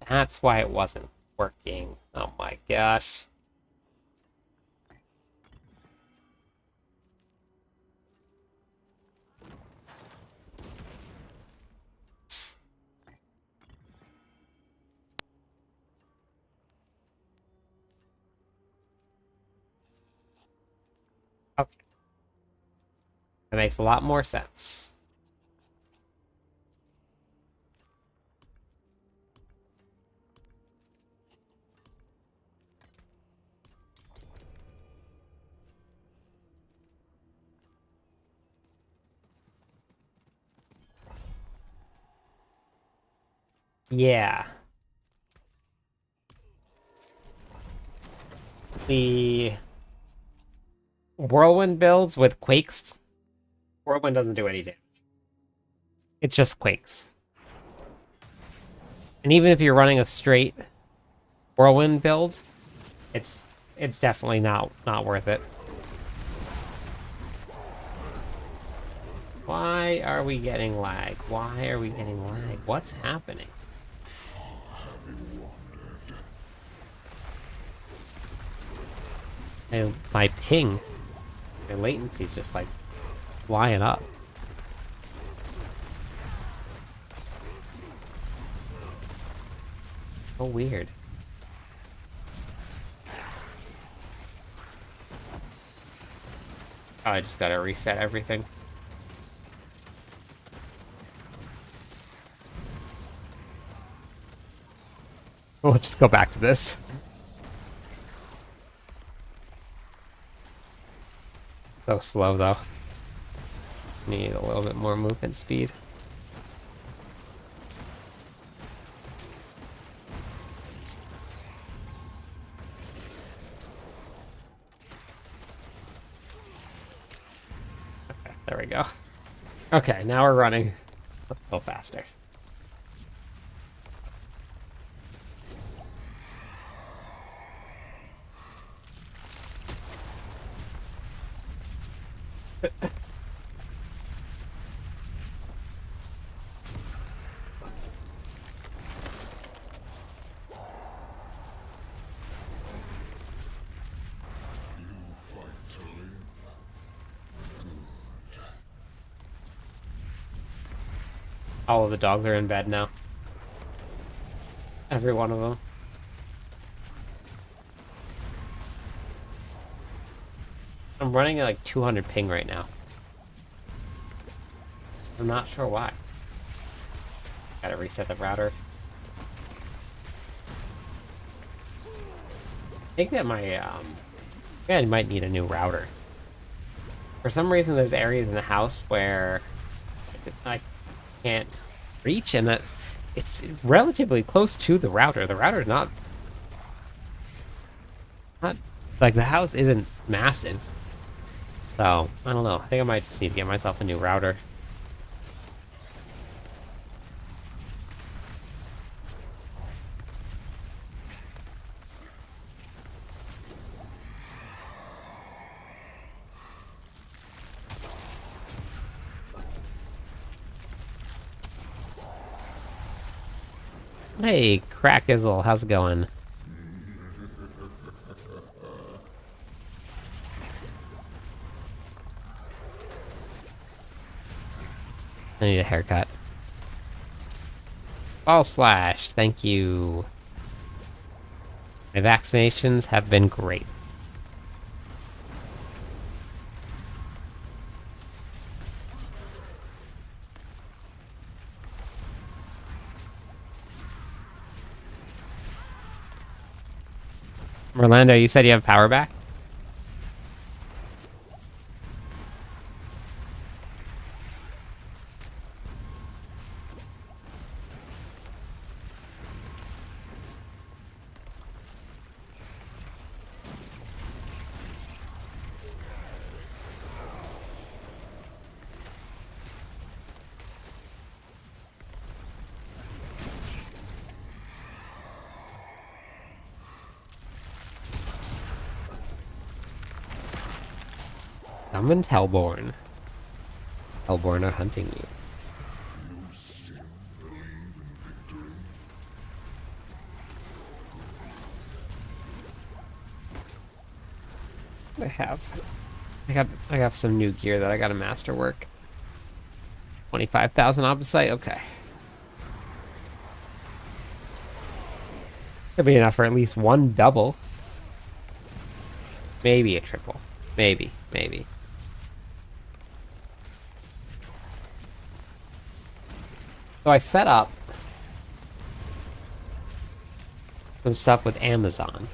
That's why it wasn't working. Oh my gosh. Okay. That makes a lot more sense. Yeah. The whirlwind builds with quakes. Whirlwind doesn't do any damage. It's just quakes. And even if you're running a straight whirlwind build, it's definitely not worth it. Why are we getting lag? Why are we getting lag? What's happening? And my ping, my latency is just like flying up. So weird. Oh, I just gotta reset everything. We'll just go back to this. So slow though. Need a little bit more movement speed. Okay, there we go. Okay, now we're running a little faster. All of the dogs are in bed now. Every one of them. I'm running at like 200 ping right now. I'm not sure why. Gotta reset the router. I think that my, yeah, I might need a new router. For some reason, there's areas in the house where I can't reach, and that it's relatively close to the router. The router's not like the house isn't massive. So, I don't know. I think I might just need to get myself a new router. Hey, Crackizzle, how's it going? I need a haircut. False Flash, thank you. My vaccinations have been great. Orlando, you said you have power back? Summoned Hellborn. Hellborn are hunting you. I have some new gear that I got to masterwork. 25,000 opposite. Okay. Could be enough for at least one double. Maybe a triple. Maybe. So I set up some stuff with Amazon.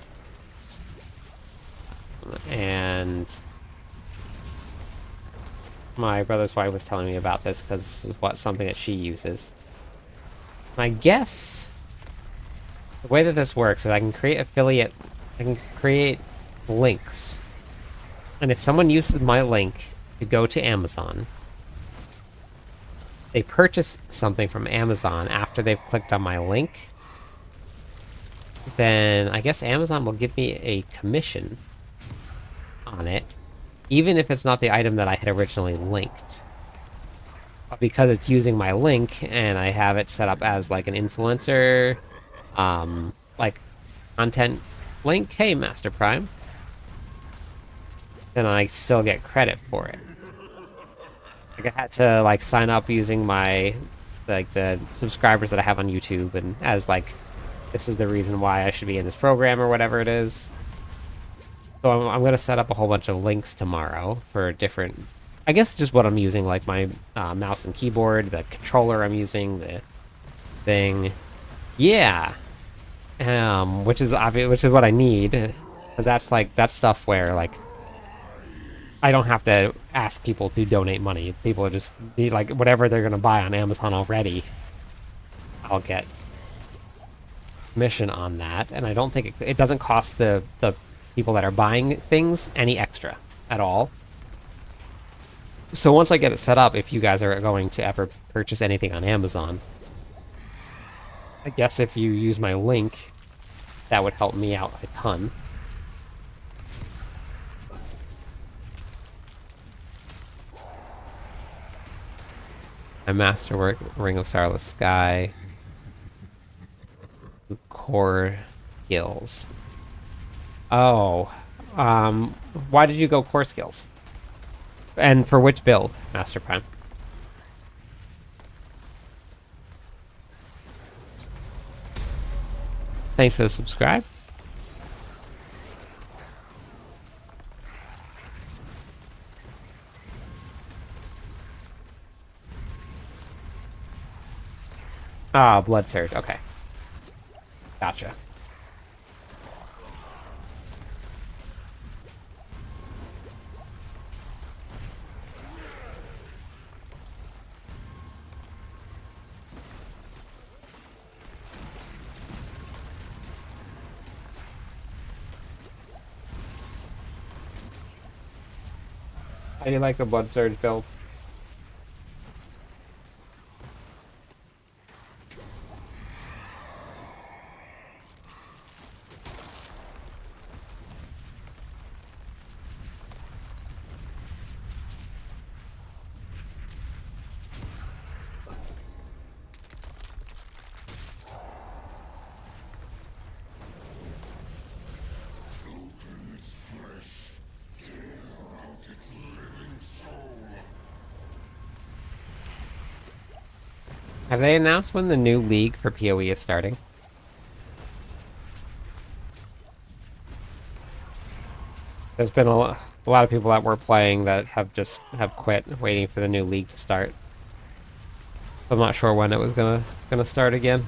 And my brother's wife was telling me about this because this is something that she uses. And I guess the way that this works is I can create links. And if someone uses my link to go to Amazon, they purchase something from Amazon after they've clicked on my link, then I guess Amazon will give me a commission on it, even if it's not the item that I had originally linked. But because it's using my link and I have it set up as like an influencer, like content link, hey Master Prime, then I still get credit for it. Like I had to like sign up using my the subscribers that I have on YouTube, and as like this is the reason why I should be in this program or whatever it is. So I'm gonna set up a whole bunch of links tomorrow for different, I guess just what I'm using, like my mouse and keyboard, the controller I'm using, the thing, yeah, which is obvious, which is what I need, because that's stuff where like I don't have to ask people to donate money. People are just like whatever they're gonna buy on Amazon already, I'll get commission on that, and I don't think it doesn't cost the people that are buying things any extra at all. So once I get it set up, if you guys are going to ever purchase anything on Amazon, I guess if you use my link, that would help me out a ton. My masterwork, Ring of Starless Sky, core skills. Oh, why did you go core skills? And for which build, Master Prime? Thanks for the subscribe. Ah, Blood Surge. Okay. Gotcha. How do you like the Blood Surge build? Have they announced when the new league for PoE is starting? There's been a lot of people that were playing that have quit, waiting for the new league to start. I'm not sure when it was gonna start again.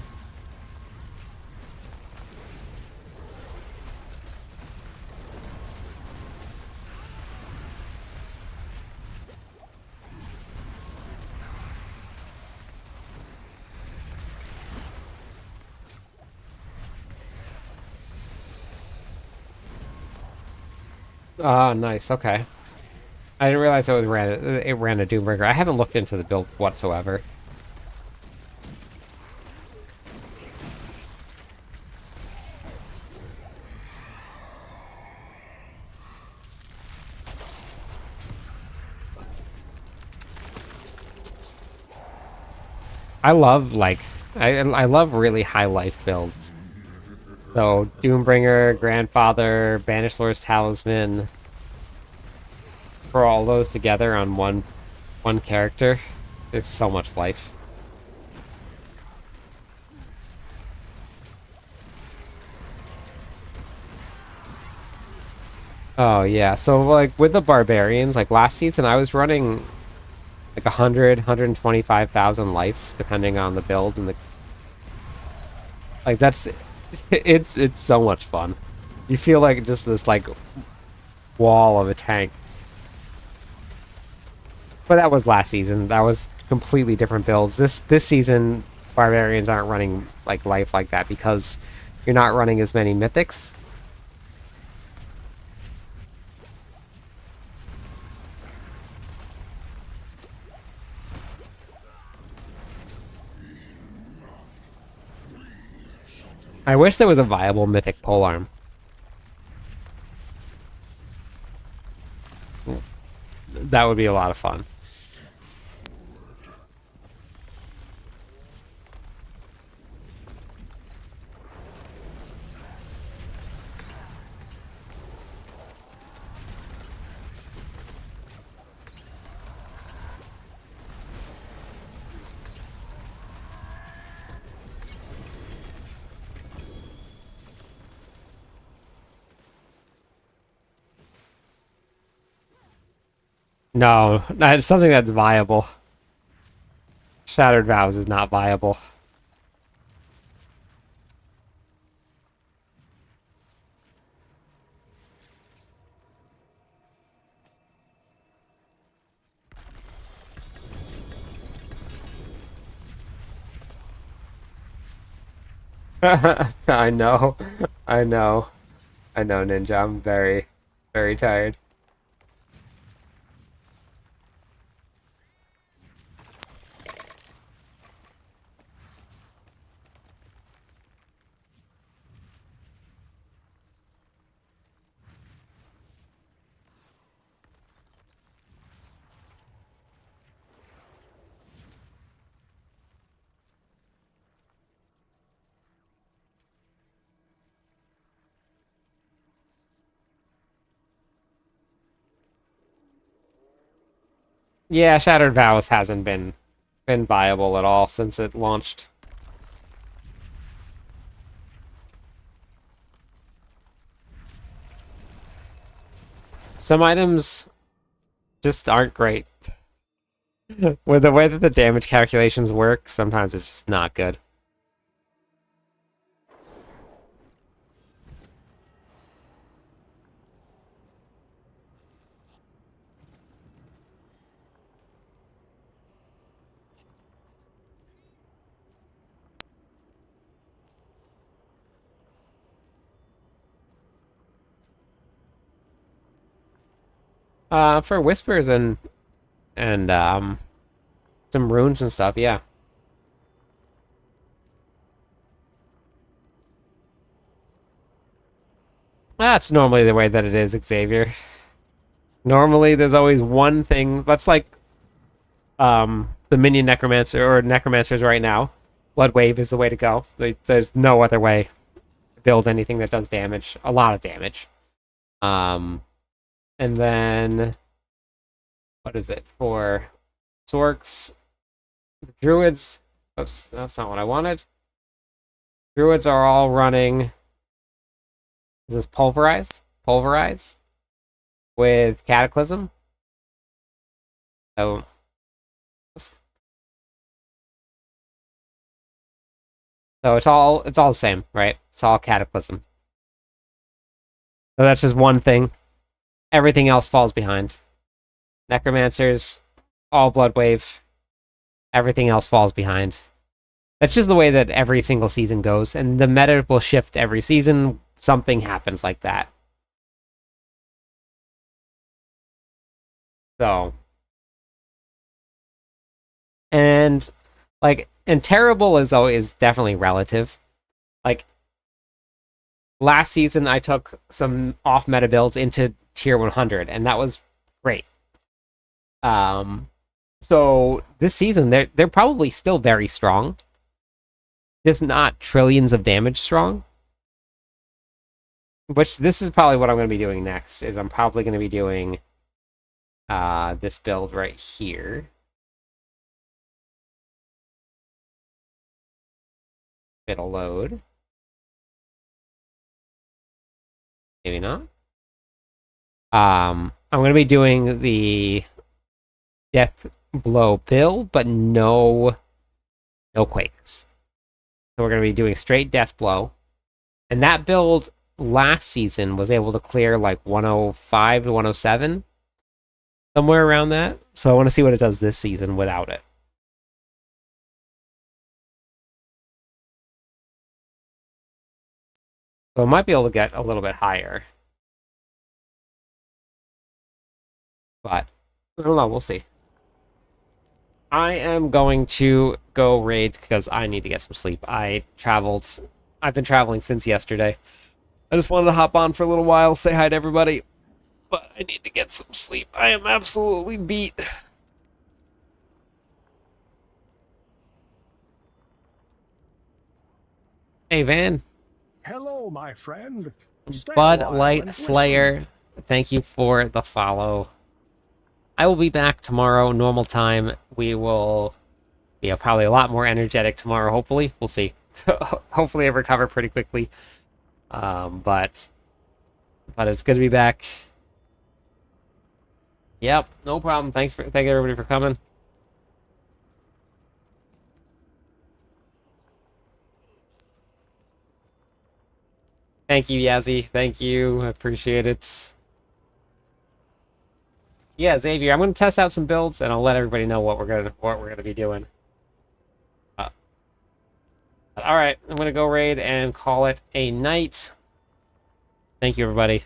Ah, nice. Okay. I didn't realize it ran a Doombringer. I haven't looked into the build whatsoever. I love like I love really high life builds. So Doombringer, Grandfather, Banished Lord's Talisman, for all those together on one character, there's so much life. Oh yeah, so like with the barbarians, like last season I was running like 125,000 life, depending on the build and the like that's it's so much fun. You feel like just this like wall of a tank. But that was last season. That was completely different builds. This season, barbarians aren't running like life like that because you're not running as many mythics. I wish there was a viable mythic polearm. That would be a lot of fun. No, that's something that's viable. Shattered Vows is not viable. I know. I know. I know, Ninja. I'm very, very tired. Yeah, Shattered Vows hasn't been viable at all since it launched. Some items just aren't great. With the way that the damage calculations work, sometimes it's just not good. For whispers and some runes and stuff, yeah. That's normally the way that it is, Xavier. Normally, there's always one thing. That's like the minion necromancer or necromancers right now. Blood wave is the way to go. There's no other way to build anything that does damage. A lot of damage. Um, and then what is it for Sorks? The druids. Oops, that's not what I wanted. Druids are all running. Is this pulverize? Pulverize with cataclysm. So it's all the same, right? It's all cataclysm. So that's just one thing. Everything else falls behind. Necromancers, all blood wave. Everything else falls behind. That's just the way that every single season goes, and the meta will shift every season. Something happens like that. So, and and terrible is always definitely relative. Like last season, I took some off meta builds into tier 100, and that was great. So this season, they're probably still very strong, just not trillions of damage strong. Which this is probably what I'm going to be doing next. Is I'm probably going to be doing this build right here. It'll load. Maybe not. I'm going to be doing the death blow build, but no quakes. So we're going to be doing straight death blow. And that build last season was able to clear like 105 to 107. Somewhere around that. So I want to see what it does this season without it. So I might be able to get a little bit higher. But I don't know, we'll see. I am going to go raid because I need to get some sleep. I've been traveling since yesterday. I just wanted to hop on for a little while, say hi to everybody. But I need to get some sleep. I am absolutely beat. Hey, Van. Hello, my friend. Stay a Bud while Light and listen. Slayer, thank you for the follow. I will be back tomorrow, normal time. We will be probably a lot more energetic tomorrow, hopefully. We'll see. Hopefully I recover pretty quickly. But it's good to be back. Yep, no problem. Thank everybody for coming. Thank you, Yazzie. Thank you. I appreciate it. Yeah, Xavier, I'm gonna test out some builds and I'll let everybody know what we're gonna be doing. Alright, I'm gonna go raid and call it a night. Thank you, everybody.